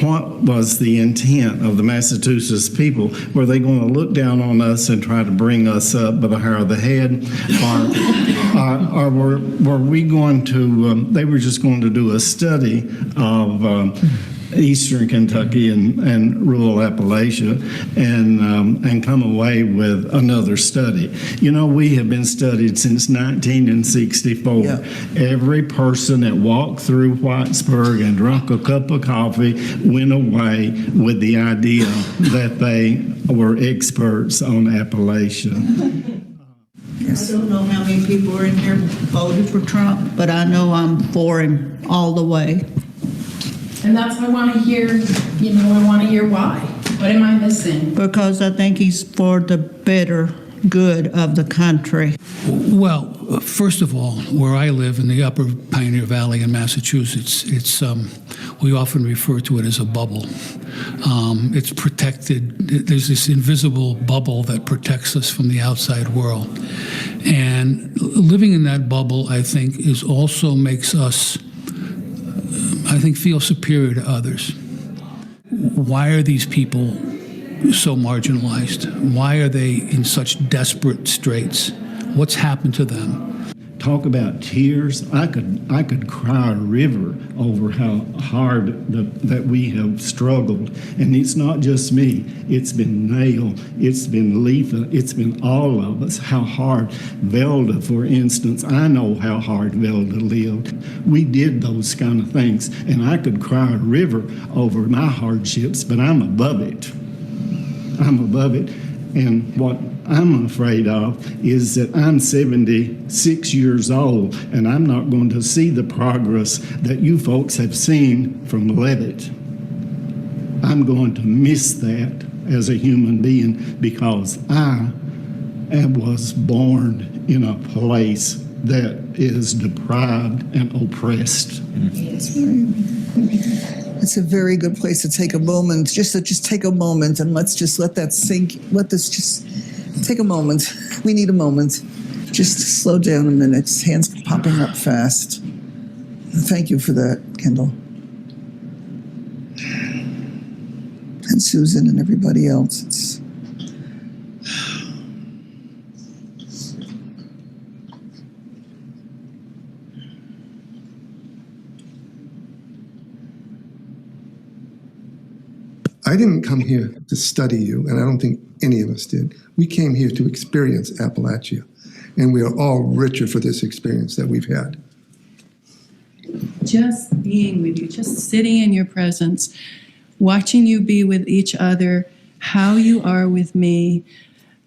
what was the intent of the Massachusetts people? Were they going to look down on us and try to bring us up by the hair of the head? Or were we going to, they were just going to do a study of Eastern Kentucky and rural Appalachia and come away with another study. You know, we have been studied since 1964. Yeah. Every person that walked through Whitesburg and drank a cup of coffee went away with the idea that they were experts on Appalachia. I don't know how many people are in here voted for Trump, but I know I'm for him all the way. And that's what I want to hear, I want to hear why. What am I missing? Because I think he's for the better good of the country. Well, first of all, where I live in the Upper Pioneer Valley in Massachusetts, it's we often refer to it as a bubble. It's protected. There's this invisible bubble that protects us from the outside world. And living in that bubble, I think, is also makes us feel superior to others. Why are these people so marginalized? Why are they in such desperate straits? What's happened to them? Talk about tears. I could cry a river over how hard that we have struggled. And it's not just me. It's been Nail. It's been Letha. It's been all of us. How hard. Velda, for instance. I know how hard Velda lived. We did those kind of things. And I could cry a river over my hardships, but I'm above it. I'm above it. And what I'm afraid of is that I'm 76 years old and I'm not going to see the progress that you folks have seen from Levitt. I'm going to miss that as a human being because I was born in a place that is deprived and oppressed. It's a very good place to take a moment, just take a moment and let's just let that sink. Let this just take a moment. We need a moment. Just slow down a minute. Hands popping up fast. Thank you for that, Kendall. And Susan and everybody else. I didn't come here to study you, and I don't think any of us did. We came here to experience Appalachia, and we are all richer for this experience that we've had. Just being with you, just sitting in your presence, watching you be with each other, how you are with me,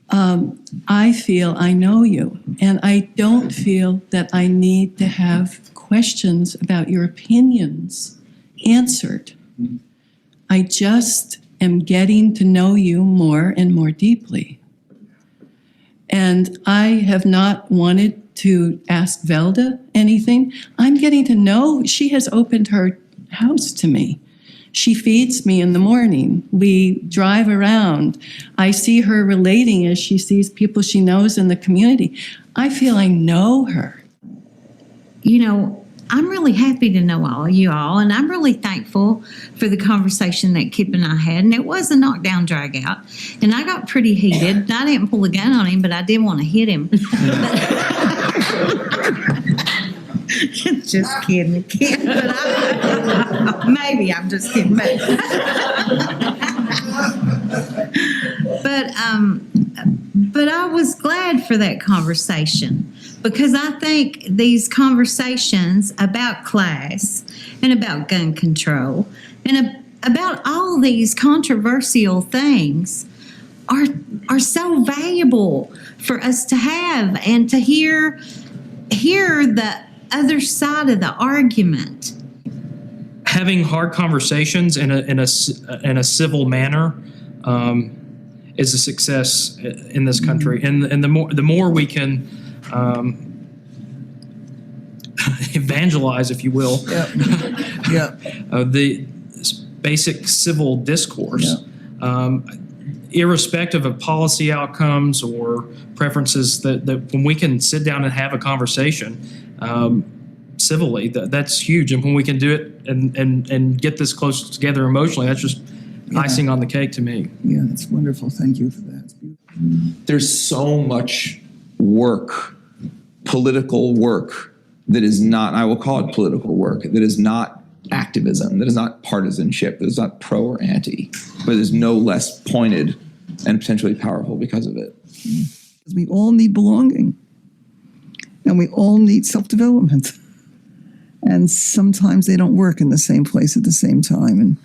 I feel I know you, and I don't feel that I need to have questions about your opinions answered. I just am getting to know you more and more deeply. And I have not wanted to ask Velda anything. I'm getting to know, she has opened her house to me. She feeds me in the morning. We drive around. I see her relating as she sees people she knows in the community. I feel I know her. You know, I'm really happy to know all you all, and I'm really thankful for the conversation that Kip and I had, and it was a knockdown drag out, and I got pretty heated. I didn't pull a gun on him, but I did want to hit him. Just kidding, Kip. Maybe I'm just kidding. But I was glad for that conversation, because I think these conversations about class and about gun control and about all these controversial things are so valuable for us to have and to hear the other side of the argument. Having hard conversations in a civil manner is a success in this country, and the more we can evangelize, if you will, the basic civil discourse, irrespective of policy outcomes or preferences, that when we can sit down and have a conversation civilly, that's huge. And when we can do it and get this close together emotionally, that's just icing on the cake to me. Yeah, that's wonderful. Thank you for that. There's so much work, political work, that is not, I will call it political work, that is not activism, that is not partisanship, that is not pro or anti, but is no less pointed and potentially powerful because of it. We all need belonging, and we all need self-development. And sometimes they don't work in the same place at the same time.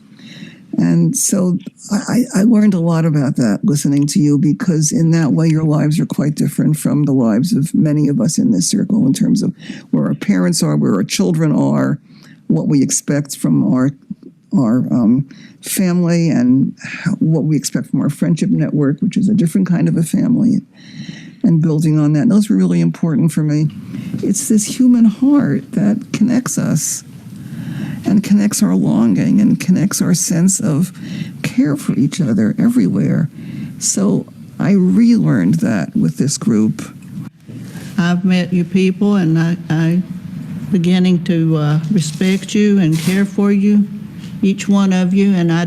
And so I learned a lot about that listening to you, because in that way your lives are quite different from the lives of many of us in this circle, in terms of where our parents are, where our children are, what we expect from our family, and what we expect from our friendship network, which is a different kind of a family, and building on that. And those were really important for me. It's this human heart that connects us, and connects our longing, and connects our sense of care for each other everywhere. So I relearned that with this group. I've met you people, and I beginning to respect you and care for you, each one of you. And I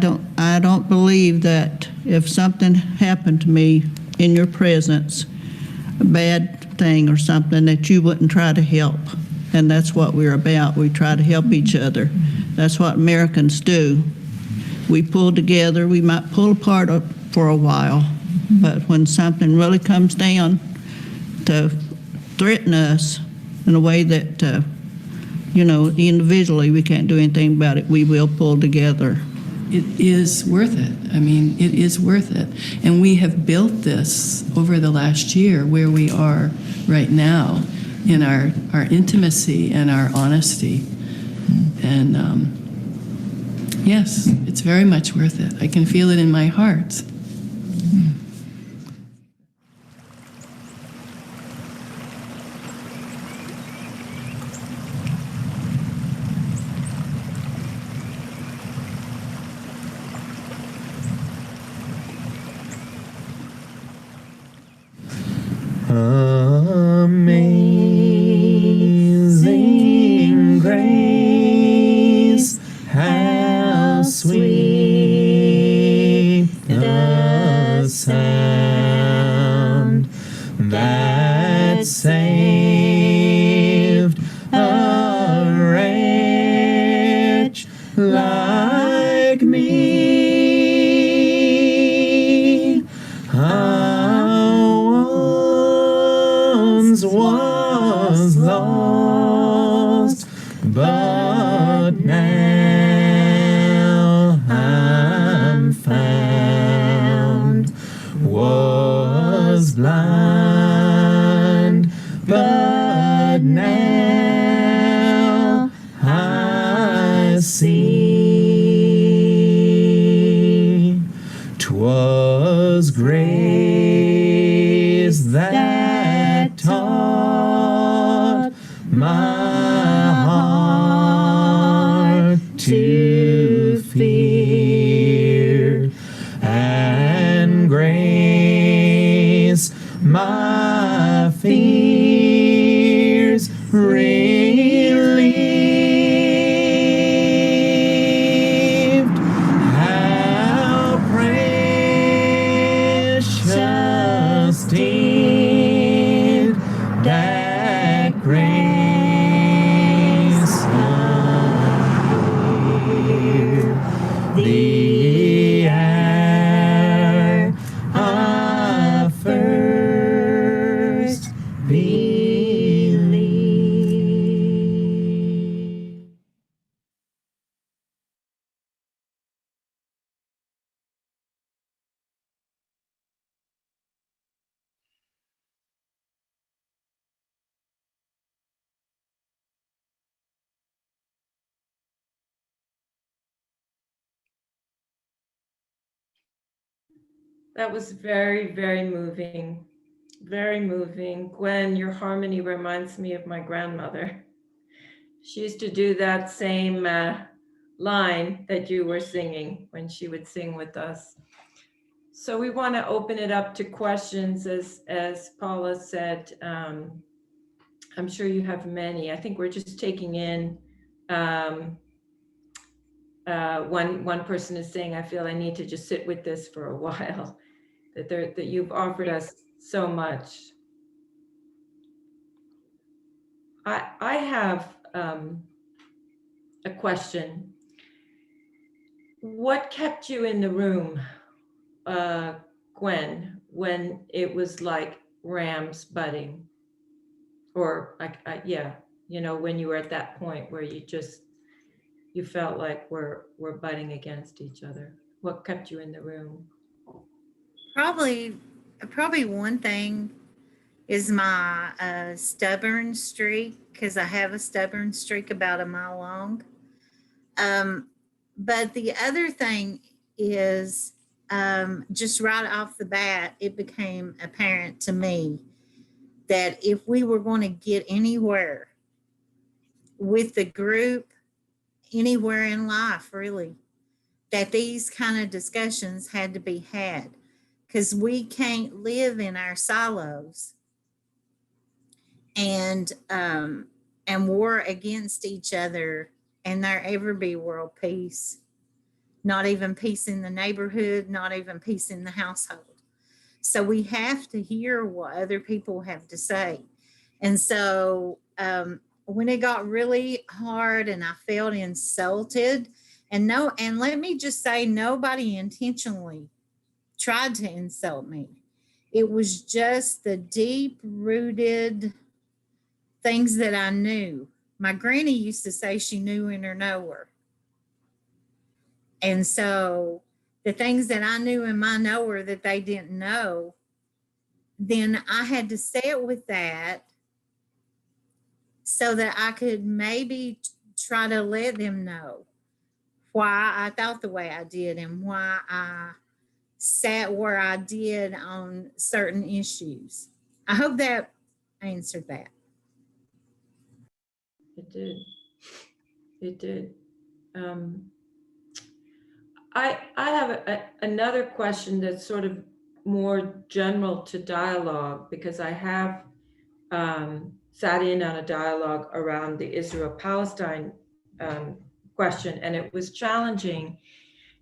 don't believe that if something happened to me in your presence, a bad thing or something, that you wouldn't try to help. And that's what we're about. We try to help each other. That's what Americans do. We pull together. We might pull apart for a while, but when something really comes down to threaten us in a way that, individually we can't do anything about it, we will pull together. It is worth it. I mean, it is worth it. And we have built this over the last year where we are right now, in our intimacy and our honesty. And yes, it's very much worth it. I can feel it in my heart. Amazing grace, how sweet the sound that saved a wretch like me. Was lost, but now I'm found. Was blind, but now I see. 'Twas grace that taught my heart to feel. That was very, very moving. Very moving. Gwen, your harmony reminds me of my grandmother. She used to do that same line that you were singing when she would sing with us. So we want to open it up to questions, as Paula said. I'm sure you have many. I think we're just taking in. One person is saying, I feel I need to just sit with this for a while. That you've offered us so much. I have a question. What kept you in the room, Gwen, when it was like rams budding? Or yeah, you know, when you were at that point where you felt like we're butting against each other. What kept you in the room? Probably one thing is my stubborn streak, because I have a stubborn streak about a mile long. But the other thing is just right off the bat, it became apparent to me that if we were going to get anywhere with the group, anywhere in life really, that these kind of discussions had to be had, because we can't live in our silos and war against each other and there ever be world peace, not even peace in the neighborhood, not even peace in the household. So we have to hear what other people have to say. And so when it got really hard and I felt insulted, and let me just say, nobody intentionally tried to insult me. It was just the deep-rooted things that I knew. My granny used to say she knew in her knower. And so the things that I knew in my knower that they didn't know, then I had to sit with that so that I could maybe try to let them know why I thought the way I did and why I sat where I did on certain issues. I hope that answered that. It did. It did. I have another question that's sort of more general to dialogue, because I have sat in on a dialogue around the Israel-Palestine question, and it was challenging.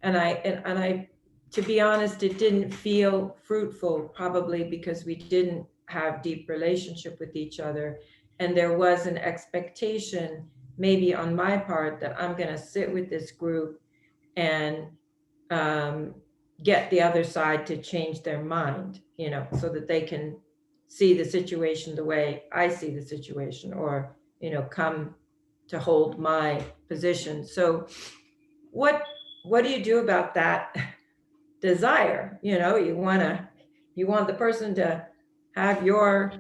And I, to be honest, it didn't feel fruitful, probably because we didn't have deep relationship with each other. And there was an expectation, maybe on my part, that I'm going to sit with this group and get the other side to change their mind, you know, so that they can see the situation the way I see the situation, or, you know, come to hold my position. So what do you do about that desire? You know, you want the person to have your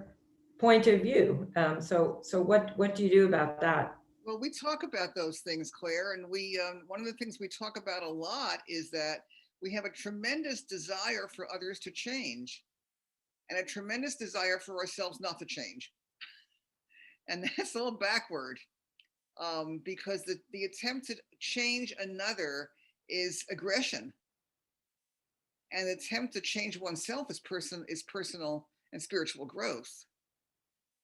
point of view. So what do you do about that? Well, we talk about those things, Claire, and we one of the things we talk about a lot is that we have a tremendous desire for others to change and a tremendous desire for ourselves not to change. And that's all backward, because the attempt to change another is aggression. And the attempt to change oneself is personal and spiritual growth.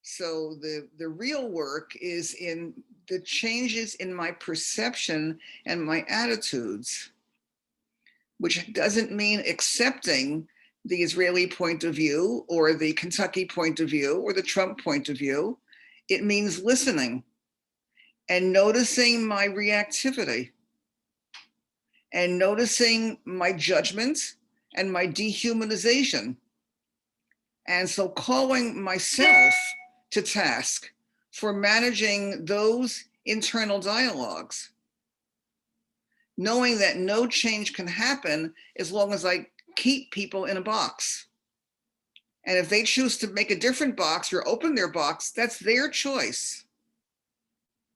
So the real work is in the changes in my perception and my attitudes, which doesn't mean accepting the Israeli point of view or the Kentucky point of view or the Trump point of view. It means listening and noticing my reactivity and noticing my judgment and my dehumanization. And so calling myself to task for managing those internal dialogues, knowing that no change can happen as long as I keep people in a box. And if they choose to make a different box or open their box, that's their choice.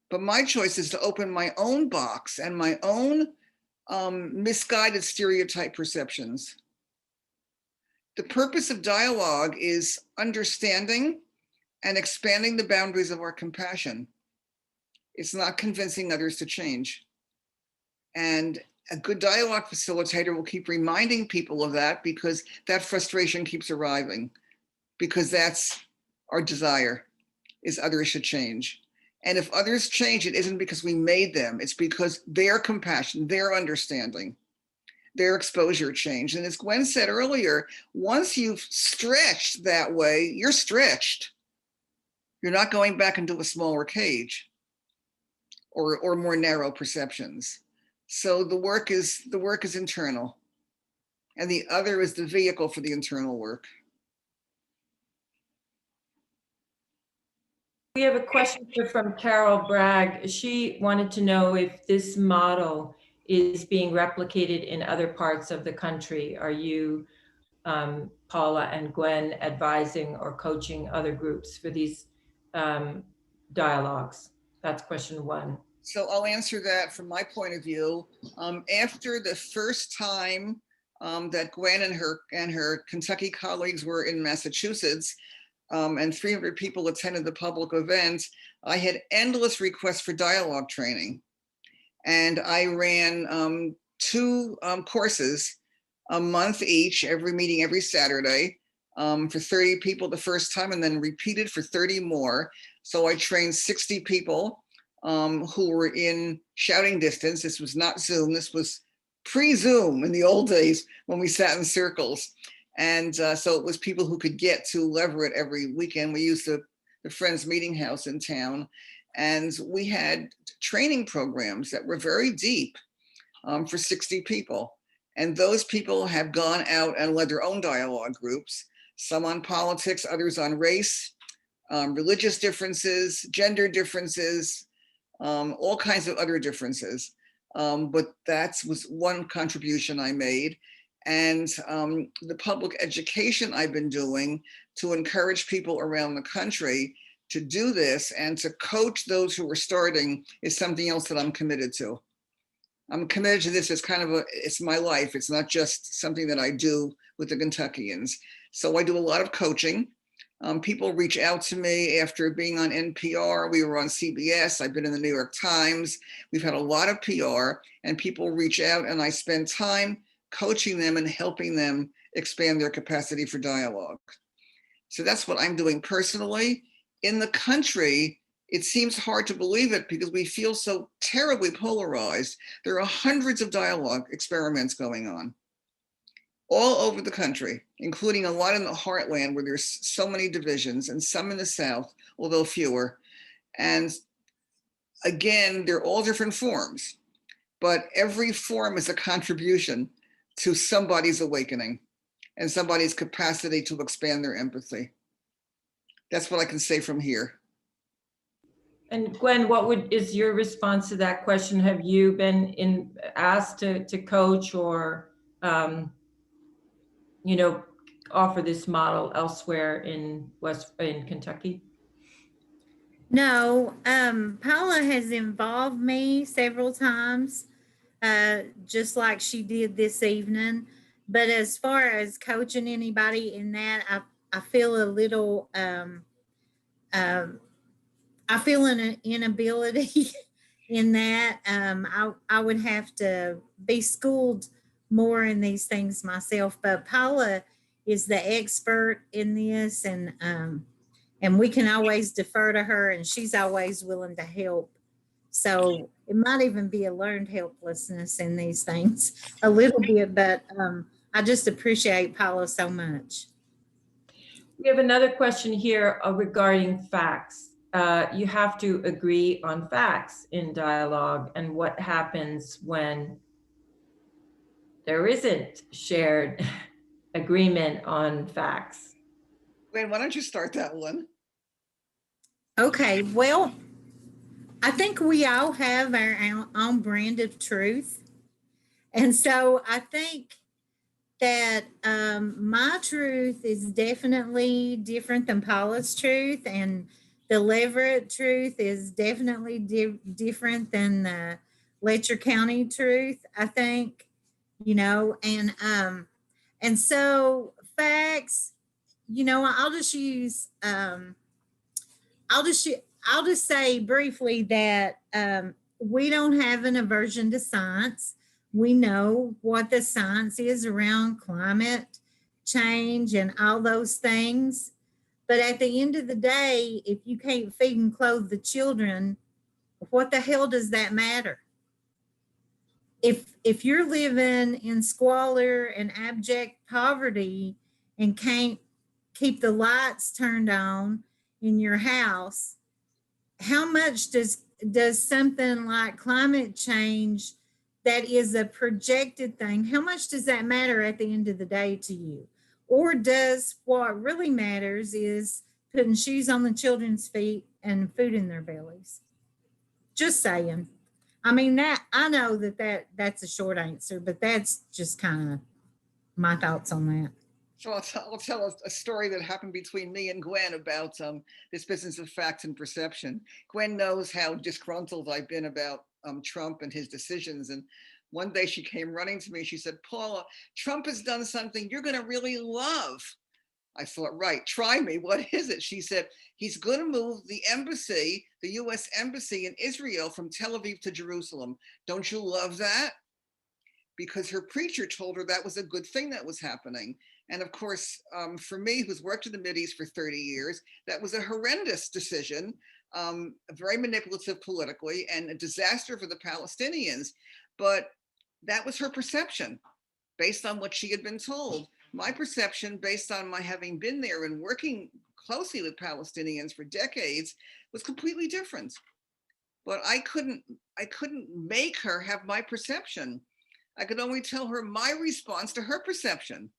But my choice is to open my own box and my own misguided stereotype perceptions. The purpose of dialogue is understanding and expanding the boundaries of our compassion. It's not convincing others to change. And a good dialogue facilitator will keep reminding people of that, because that frustration keeps arriving, because that's our desire, is others should change. And if others change, it isn't because we made them, it's because their compassion, their understanding, their exposure changed. And as Gwen said earlier, once you've stretched that way, you're stretched. You're not going back into a smaller cage or more narrow perceptions. So the work is internal, and the other is the vehicle for the internal work. We have a question here from Carol Bragg. She wanted to know if this model is being replicated in other parts of the country. Are you, Paula and Gwen, advising or coaching other groups for these dialogues? That's question one. So I'll answer that from my point of view. After the first time that Gwen and her Kentucky colleagues were in Massachusetts, and 300 people attended the public event, I had endless requests for dialogue training. And I ran 2 courses a month each, every meeting every Saturday, for 30 people the first time, and then repeated for 30 more. So I trained 60 people who were in shouting distance. This was not Zoom, this was pre-Zoom in the old days when we sat in circles. And so it was people who could get to Leverett every weekend. We used the Friends Meeting House in town. And we had training programs that were very deep for 60 people. And those people have gone out and led their own dialogue groups, some on politics, others on race, religious differences, gender differences, all kinds of other differences. But that was one contribution I made. And the public education I've been doing to encourage people around the country to do this and to coach those who are starting is something else that I'm committed to. I'm committed to this as kind of it's my life. It's not just something that I do with the Kentuckians. So I do a lot of coaching. People reach out to me after being on NPR. We were on CBS. I've been in the New York Times. We've had a lot of PR, and people reach out, and I spend time coaching them and helping them expand their capacity for dialogue. So that's what I'm doing personally. In the country, it seems hard to believe it because we feel so terribly polarized. There are hundreds of dialogue experiments going on all over the country, including a lot in the heartland where there's so many divisions, and some in the South, although fewer. And again, they're all different forms, but every form is a contribution to somebody's awakening and somebody's capacity to expand their empathy. That's what I can say from here. And Gwen, is your response to that question? Have you been asked to coach or, offer this model elsewhere in Kentucky? No, Paula has involved me several times, just like she did this evening. But as far as coaching anybody in that, I feel a little, I feel an inability in that. I would have to be schooled more in these things myself, but Paula is the expert in this, and we can always defer to her, and she's always willing to help. So it might even be a learned helplessness in these things a little bit, but I just appreciate Paula so much. We have another question here regarding facts. You have to agree on facts in dialogue, and what happens when there isn't shared agreement on facts. Gwen, why don't you start that one? Okay, well, I think we all have our own brand of truth. And so I think that my truth is definitely different than Paula's truth, and the Leverett truth is definitely different than the Letcher County truth, I think, and so facts, I'll just use, I'll just say briefly that we don't have an aversion to science. We know what the science is around climate change and all those things. But at the end of the day, if you can't feed and clothe the children, what the hell does that matter? If you're living in squalor and abject poverty and can't keep the lights turned on in your house, how much does something like climate change that is a projected thing, how much does that matter at the end of the day to you? Or does what really matters is putting shoes on the children's feet and food in their bellies? Just saying. I mean, that I know that's a short answer, but that's just kind of my thoughts on that. So I'll tell a story that happened between me and Gwen about this business of facts and perception. Gwen knows how disgruntled I've been about Trump and his decisions. And one day she came running to me. She said, Paula, Trump has done something you're going to really love. I thought, right, try me. What is it? She said, he's going to move the embassy, the US embassy in Israel from Tel Aviv to Jerusalem. Don't you love that? Because her preacher told her that was a good thing that was happening. And of course, for me, who's worked in the Mideast for 30 years, that was a horrendous decision, very manipulative politically, and a disaster for the Palestinians. But that was her perception based on what she had been told. My perception, based on my having been there and working closely with Palestinians for decades, was completely different. But I couldn't make her have my perception. I could only tell her my response to her perception.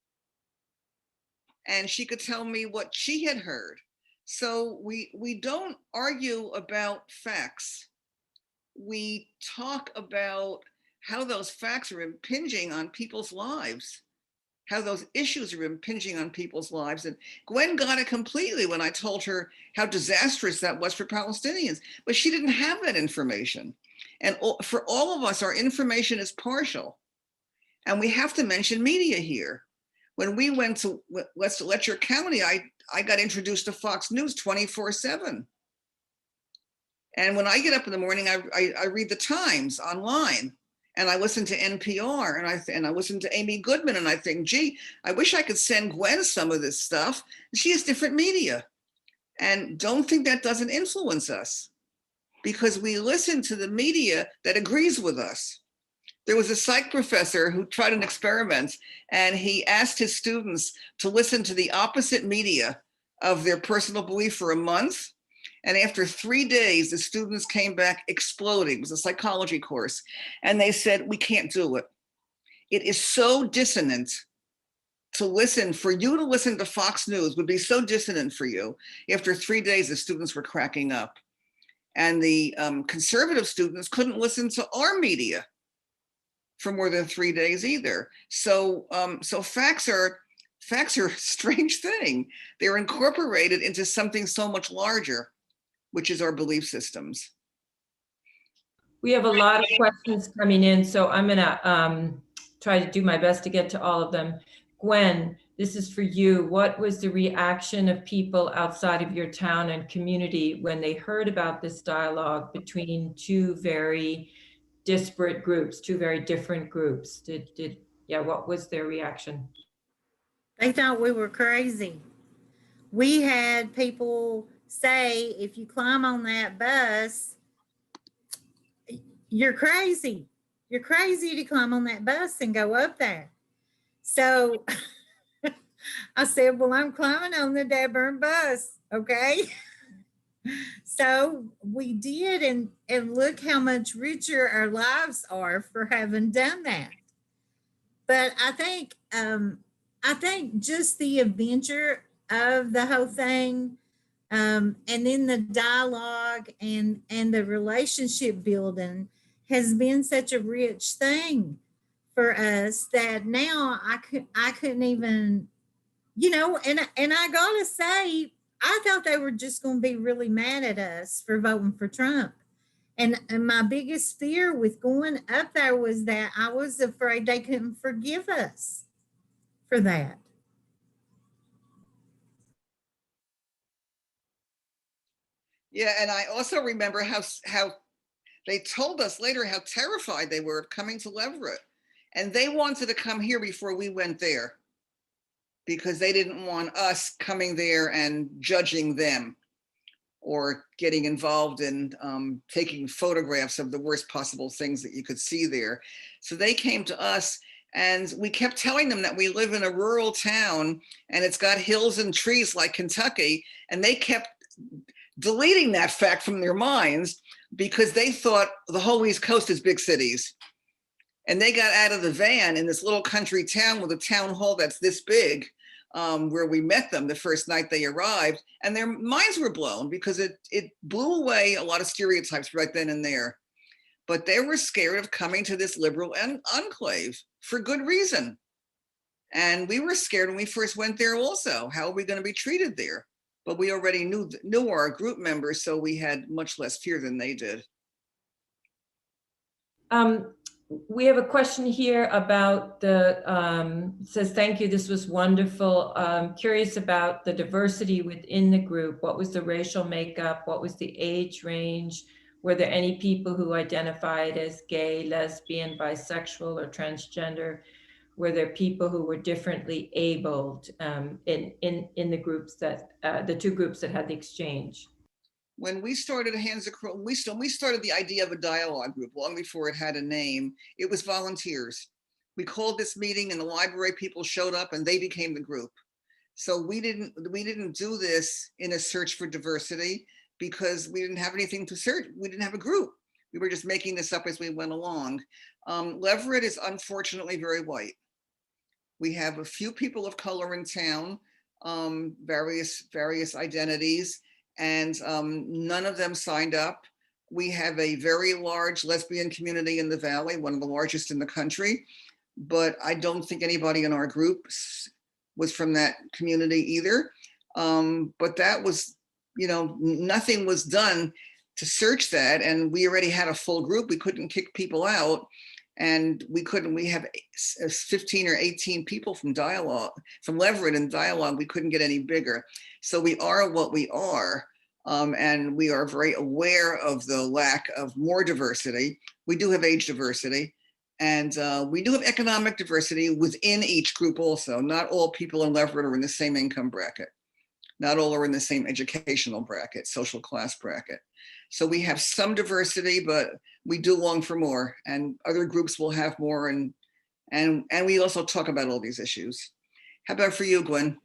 And she could tell me what she had heard. So we don't argue about facts. We talk about how those facts are impinging on people's lives, how those issues are impinging on people's lives. And Gwen got it completely when I told her how disastrous that was for Palestinians, but she didn't have that information. And for all of us, our information is partial. And we have to mention media here. When we went to Letcher County, I got introduced to Fox News 24/7. And when I get up in the morning, I read the Times online, and I listen to NPR, and I listen to Amy Goodman, and I think, gee, I wish I could send Gwen some of this stuff. She has different media. And don't think that doesn't influence us, because we listen to the media that agrees with us. There was a psych professor who tried an experiment, and he asked his students to listen to the opposite media of their personal belief for a month. And after 3 days, the students came back exploding. It was a psychology course. And they said, we can't do it. It is so dissonant to listen, for you to listen to Fox News would be so dissonant for you. After 3 days, the students were cracking up. And the conservative students couldn't listen to our media for more than 3 days either. So facts are a strange thing. They're incorporated into something so much larger, which is our belief systems. We have a lot of questions coming in, so I'm gonna try to do my best to get to all of them. Gwen, this is for you. What was the reaction of people outside of your town and community when they heard about this dialogue between two very disparate groups, two very different groups? What was their reaction? They thought we were crazy. We had people say, if you climb on that bus, you're crazy. You're crazy to climb on that bus and go up there. So I said, well, I'm climbing on the Dearborn bus, okay? So we did, and look how much richer our lives are for having done that. But I think just the adventure of the whole thing, and then the dialogue and the relationship building has been such a rich thing for us that now I couldn't even, and I gotta say, I thought they were just going to be really mad at us for voting for Trump. And my biggest fear with going up there was that I was afraid they couldn't forgive us for that. Yeah, and I also remember how they told us later how terrified they were of coming to Leverett. And they wanted to come here before we went there because they didn't want us coming there and judging them or getting involved in taking photographs of the worst possible things that you could see there. So they came to us, and we kept telling them that we live in a rural town and it's got hills and trees like Kentucky. And they kept deleting that fact from their minds because they thought the whole East Coast is big cities. And they got out of the van in this little country town with a town hall that's this big, where we met them the first night they arrived, and their minds were blown because it blew away a lot of stereotypes right then and there. But they were scared of coming to this liberal enclave for good reason. And we were scared when we first went there also. How are we going to be treated there? But we already knew our group members, so we had much less fear than they did. We have a question here about the, says, thank you, this was wonderful. Curious about the diversity within the group. What was the racial makeup? What was the age range? Were there any people who identified as gay, lesbian, bisexual, or transgender? Were there people who were differently abled in the groups that, the two groups that had the exchange? When we started Hands Across, we started the idea of a dialogue group long before it had a name. It was volunteers. We called this meeting in the library, people showed up and they became the group. So we didn't do this in a search for diversity because we didn't have anything to search. We didn't have a group. We were just making this up as we went along. Leverett is unfortunately very white. We have a few people of color in town, various identities, and none of them signed up. We have a very large lesbian community in the Valley, one of the largest in the country, but I don't think anybody in our group was from that community either. But that was, nothing was done to search that, and we already had a full group. We couldn't kick people out, and we have 15 or 18 people from Leverett and Dialogue. We couldn't get any bigger. So we are what we are, and we are very aware of the lack of more diversity. We do have age diversity, and we do have economic diversity within each group also. Not all people in Leverett are in the same income bracket. Not all are in the same educational bracket, social class bracket. So we have some diversity, but we do long for more, and other groups will have more, and we also talk about all these issues. How about for you, Gwen?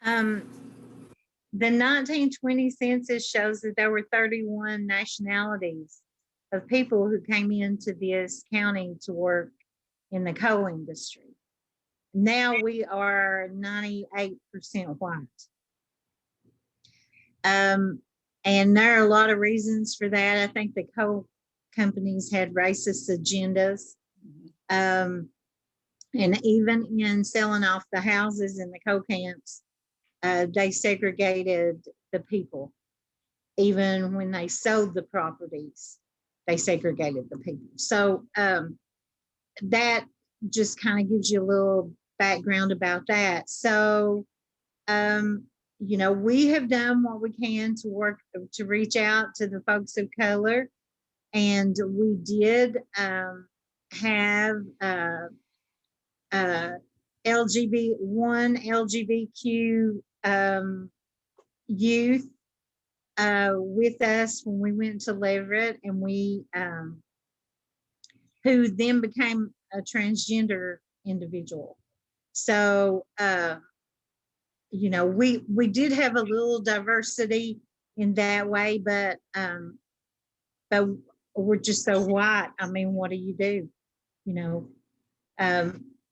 The 1920 census shows that there were 31 nationalities of people who came into this county to work in the coal industry. Now we are 98% white. And there are a lot of reasons for that. I think the coal companies had racist agendas. And even in selling off the houses in the coal camps, they segregated the people. Even when they sold the properties, they segregated the people. So that just kind of gives you a little background about that. So, we have done what we can to reach out to the folks of color. And we did have LGBTQ youth with us when we went to Leverett, and we who then became a transgender individual. So we did have a little diversity in that way, but we're just so white. I mean, what do you do?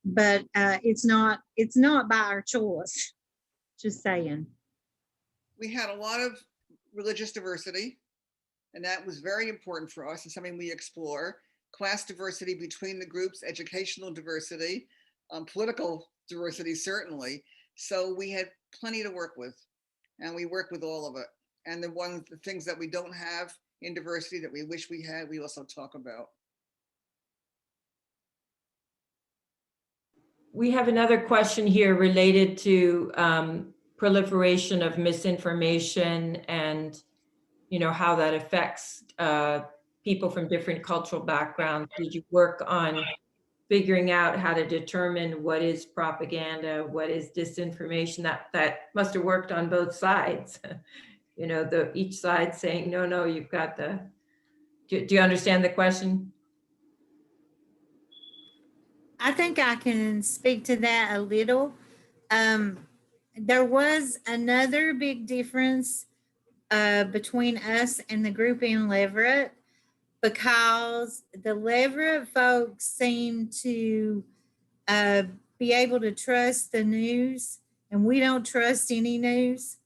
But it's not by our choice. Just saying. We had a lot of religious diversity, and that was very important for us and something we explore. Class diversity between the groups, educational diversity, political diversity, certainly. So we had plenty to work with, and we work with all of it. And the things that we don't have in diversity that we wish we had, we also talk about. We have another question here related to proliferation of misinformation and, you know, how that affects people from different cultural backgrounds? Did you work on figuring out how to determine what is propaganda, what is disinformation? That must have worked on both sides. You know, each side saying, no, you've got the, do you understand the question? I think I can speak to that a little. There was another big difference between us and the group in Leverett, because the Leverett folks seem to be able to trust the news, and we don't trust any news.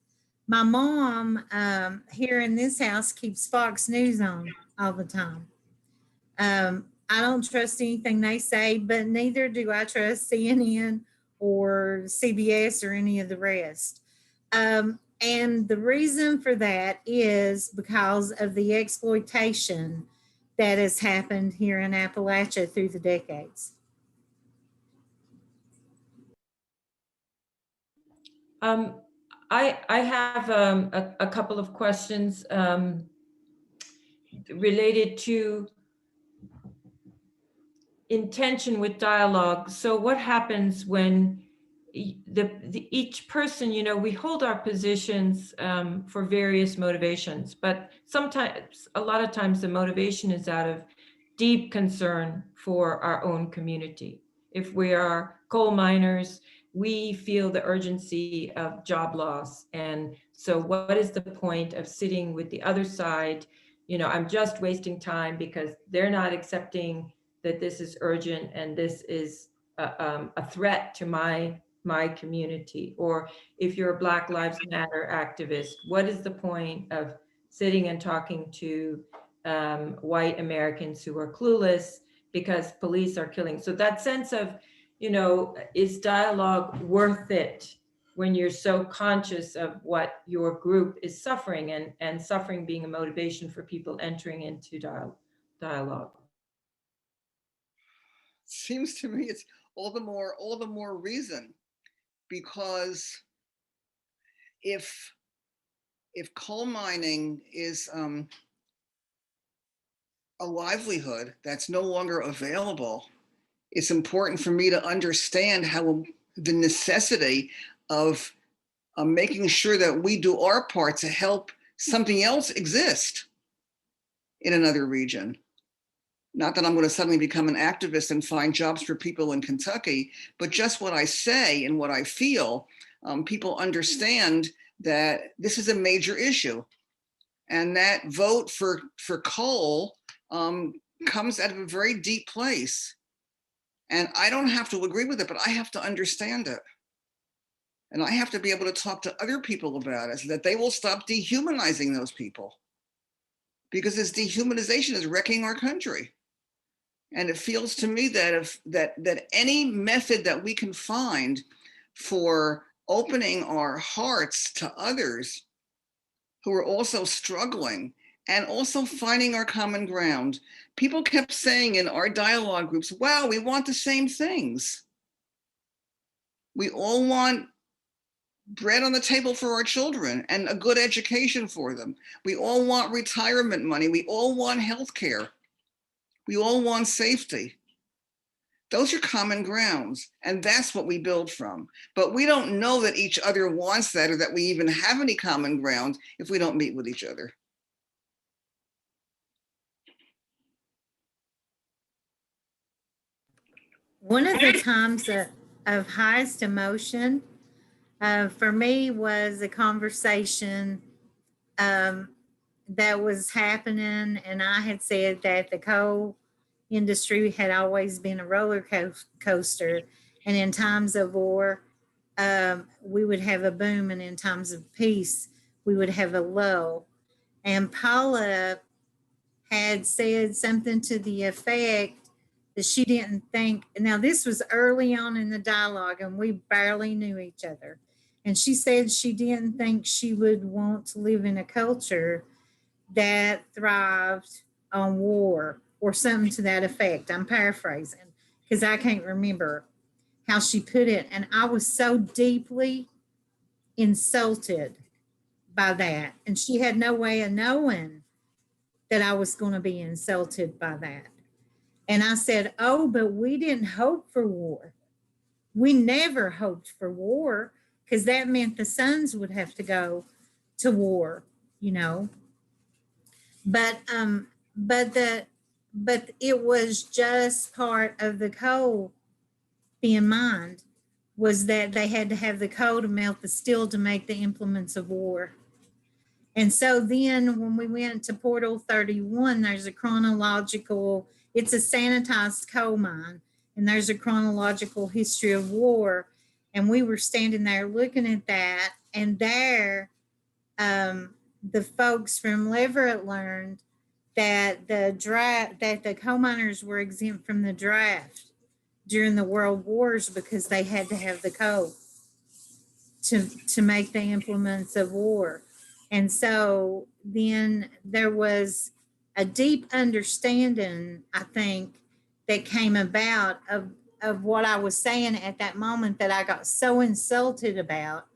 My mom here in this house keeps Fox News on all the time. I don't trust anything they say, but neither do I trust CNN or CBS or any of the rest. And the reason for that is because of the exploitation that has happened here in Appalachia through the decades. I have a couple of questions related to intention with dialogue. So what happens when each person, you know, we hold our positions for various motivations, but sometimes, a lot of times the motivation is out of deep concern for our own community. If we are coal miners, we feel the urgency of job loss. And so what is the point of sitting with the other side? You know, I'm just wasting time because they're not accepting that this is urgent and this is a threat to my community. Or if you're a Black Lives Matter activist, what is the point of sitting and talking to white Americans who are clueless because police are killing? So that sense of, you know, is dialogue worth it when you're so conscious of what your group is suffering, and suffering being a motivation for people entering into dialogue? Seems to me it's all the more reason, because if coal mining is a livelihood that's no longer available, it's important for me to understand how the necessity of making sure that we do our part to help something else exist in another region. Not that I'm going to suddenly become an activist and find jobs for people in Kentucky, but just what I say and what I feel, people understand that this is a major issue. And that vote for coal comes out of a very deep place. And I don't have to agree with it, but I have to understand it. And I have to be able to talk to other people about it so that they will stop dehumanizing those people. Because this dehumanization is wrecking our country. And it feels to me that that any method that we can find for opening our hearts to others who are also struggling and also finding our common ground. People kept saying in our dialogue groups, wow, we want the same things. We all want bread on the table for our children and a good education for them. We all want retirement money. We all want health care. We all want safety. Those are common grounds, and that's what we build from. But we don't know that each other wants that, or that we even have any common ground if we don't meet with each other. One of the times of highest emotion for me was a conversation that was happening, and I had said that the coal industry had always been a roller coaster, and in times of war, we would have a boom, and in times of peace, we would have a lull. And Paula had said something to the effect that she didn't think, now this was early on in the dialogue and we barely knew each other. And she said she didn't think she would want to live in a culture that thrived on war or something to that effect. I'm paraphrasing because I can't remember how she put it. And I was so deeply insulted by that. And she had no way of knowing that I was going to be insulted by that. And I said, oh, but we didn't hope for war. We never hoped for war, because that meant the sons would have to go to war, you know. But it was just part of the coal being mined, was that they had to have the coal to melt the steel to make the implements of war. And so then when we went to Portal 31, there's a chronological, it's a sanitized coal mine, and there's a chronological history of war. And we were standing there looking at that, and there, the folks from Leverett learned that the coal miners were exempt from the draft during the world wars because they had to have the coal to make the implements of war. And so then there was a deep understanding, I think, that came about of what I was saying at that moment that I got so insulted about,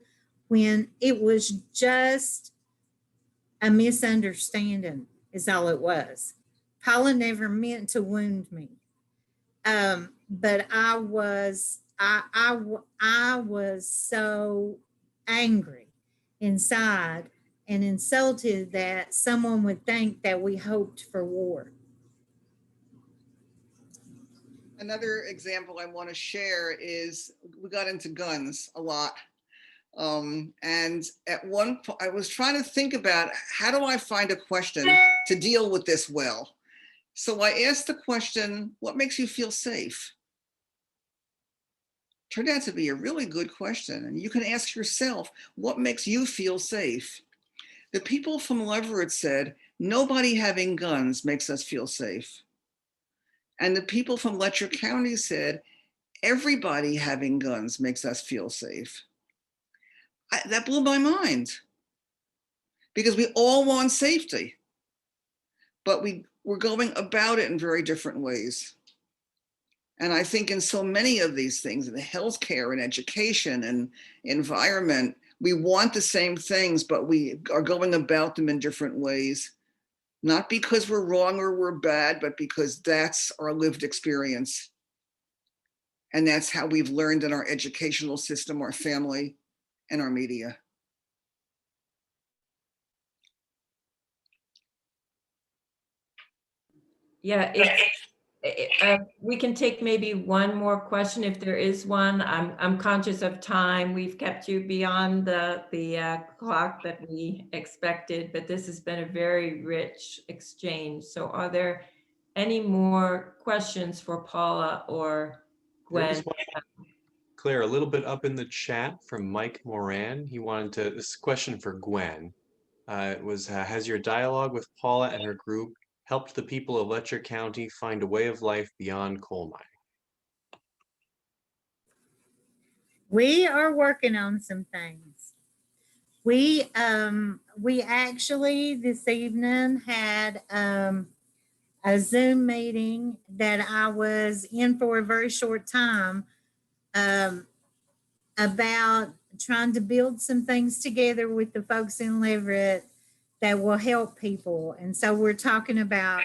when it was just a misunderstanding is all it was. Paula never meant to wound me. But I was so angry inside and insulted that someone would think that we hoped for war. Another example I want to share is we got into guns a lot. And at one point, I was trying to think about, how do I find a question to deal with this well? So I asked the question, what makes you feel safe? Turned out to be a really good question. And you can ask yourself, what makes you feel safe? The people from Leverett said, nobody having guns makes us feel safe. And the people from Letcher County said, everybody having guns makes us feel safe. That blew my mind, because we all want safety, but we're going about it in very different ways. And I think in so many of these things, in the healthcare and education and environment, we want the same things, but we are going about them in different ways. Not because we're wrong or we're bad, but because that's our lived experience. And that's how we've learned in our educational system, our family, and our media. Yeah, we can take maybe one more question if there is one. I'm conscious of time. We've kept you beyond the clock that we expected, but this has been a very rich exchange. So are there any more questions for Paula or Gwen? Claire, a little bit up in the chat from Mike Moran. He wanted to, this question for Gwen. It was, has your dialogue with Paula and her group helped the people of Letcher County find a way of life beyond coal mining? We are working on some things. We actually this evening had a Zoom meeting that I was in for a very short time about trying to build some things together with the folks in Leverett that will help people. And so we're talking about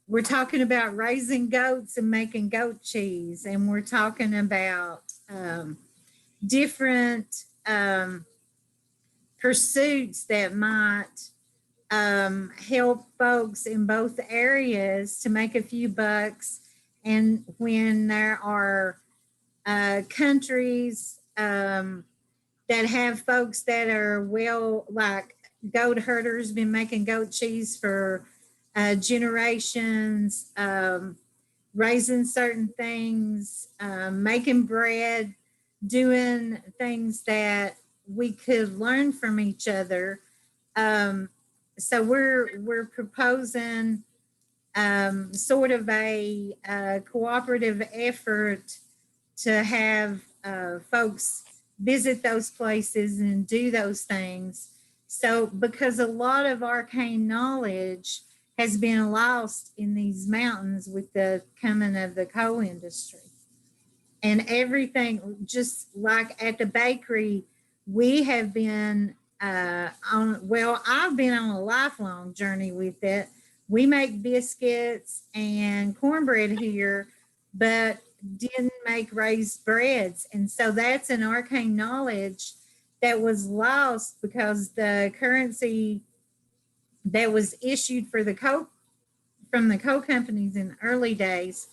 raising goats and making goat cheese, and we're talking about different pursuits that might help folks in both areas to make a few bucks. And when there are countries that have folks that are like goat herders, been making goat cheese for generations, raising certain things, making bread, doing things that we could learn from each other. So we're proposing sort of a cooperative effort to have folks visit those places and do those things. So because a lot of arcane knowledge has been lost in these mountains with the coming of the coal industry. And everything, just like at the bakery, we have been I've been on a lifelong journey with it. We make biscuits and cornbread here, but didn't make raised breads. And so that's an arcane knowledge that was lost because the currency that was issued for the Coke from the Coke companies in the early days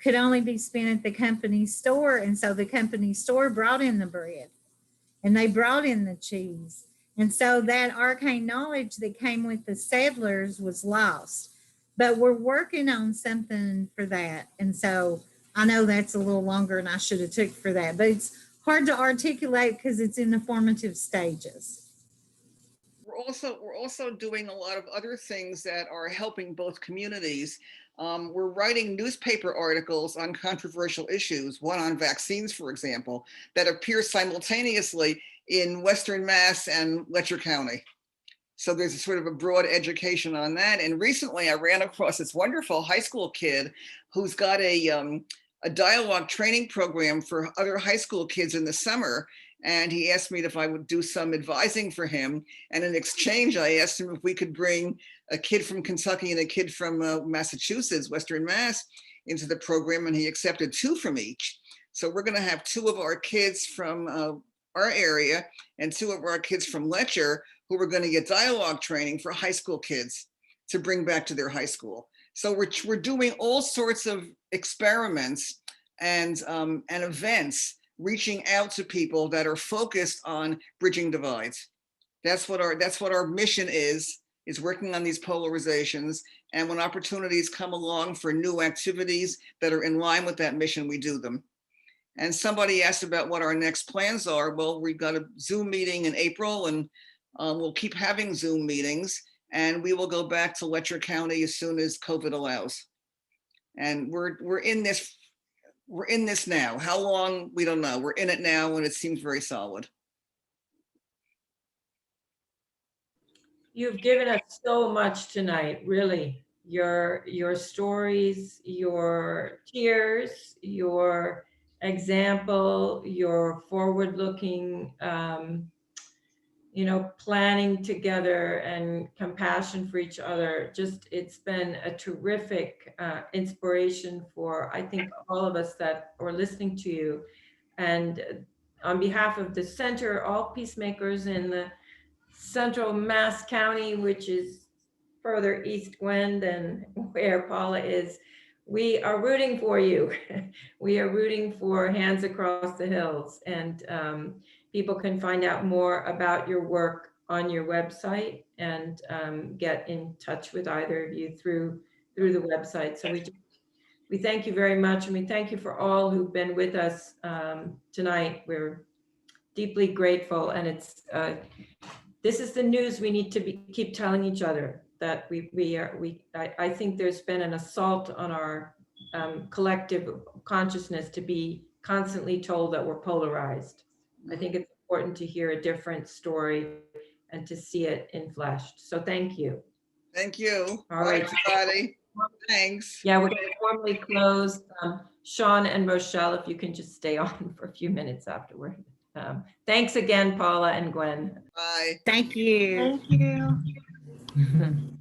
could only be spent at the company store. And so the company store brought in the bread and they brought in the cheese. And so that arcane knowledge that came with the settlers was lost. But we're working on something for that. And so I know that's a little longer than I should have took for that, but it's hard to articulate because it's in the formative stages. We're also doing a lot of other things that are helping both communities. We're writing newspaper articles on controversial issues, one on vaccines, for example, that appear simultaneously in Western Mass and Letcher County. So there's a sort of a broad education on that. And recently I ran across this wonderful high school kid who's got a dialogue training program for other high school kids in the summer. And he asked me if I would do some advising for him. And in exchange, I asked him if we could bring a kid from Kentucky and a kid from Massachusetts, Western Mass, into the program. And he accepted 2 from each. So we're going to have 2 of our kids from our area and 2 of our kids from Letcher who are going to get dialogue training for high school kids to bring back to their high school. So we're doing all sorts of experiments and events, reaching out to people that are focused on bridging divides. That's what our mission is working on these polarizations. And when opportunities come along for new activities that are in line with that mission, we do them. And somebody asked about what our next plans are. Well, we've got a Zoom meeting in April, and we'll keep having Zoom meetings, and we will go back to Letcher County as soon as COVID allows. And we're in this now. How long, we don't know. We're in it now, and it seems very solid. You've given us so much tonight, really. Your stories, your tears, your example, your forward-looking, planning together and compassion for each other. Just, it's been a terrific inspiration for, I think, all of us that are listening to you. And on behalf of the center, all peacemakers in the Central Mass County, which is further east, Gwen, than where Paula is, we are rooting for you. We are rooting for Hands Across the Hills, and people can find out more about your work on your website and get in touch with either of you through the website. So we thank you very much, and we thank you for all who've been with us tonight. We're deeply grateful, and it's this is the news we need to keep telling each other, that I think there's been an assault on our collective consciousness to be constantly told that we're polarized. I think it's important to hear a different story and to see it in flesh. So thank you. Thank you. All right, everybody. Thanks. Yeah, we're going to formally close. Sean and Rochelle, if you can just stay on for a few minutes afterward. Thanks again, Paula and Gwen. Bye. Thank you. Thank you.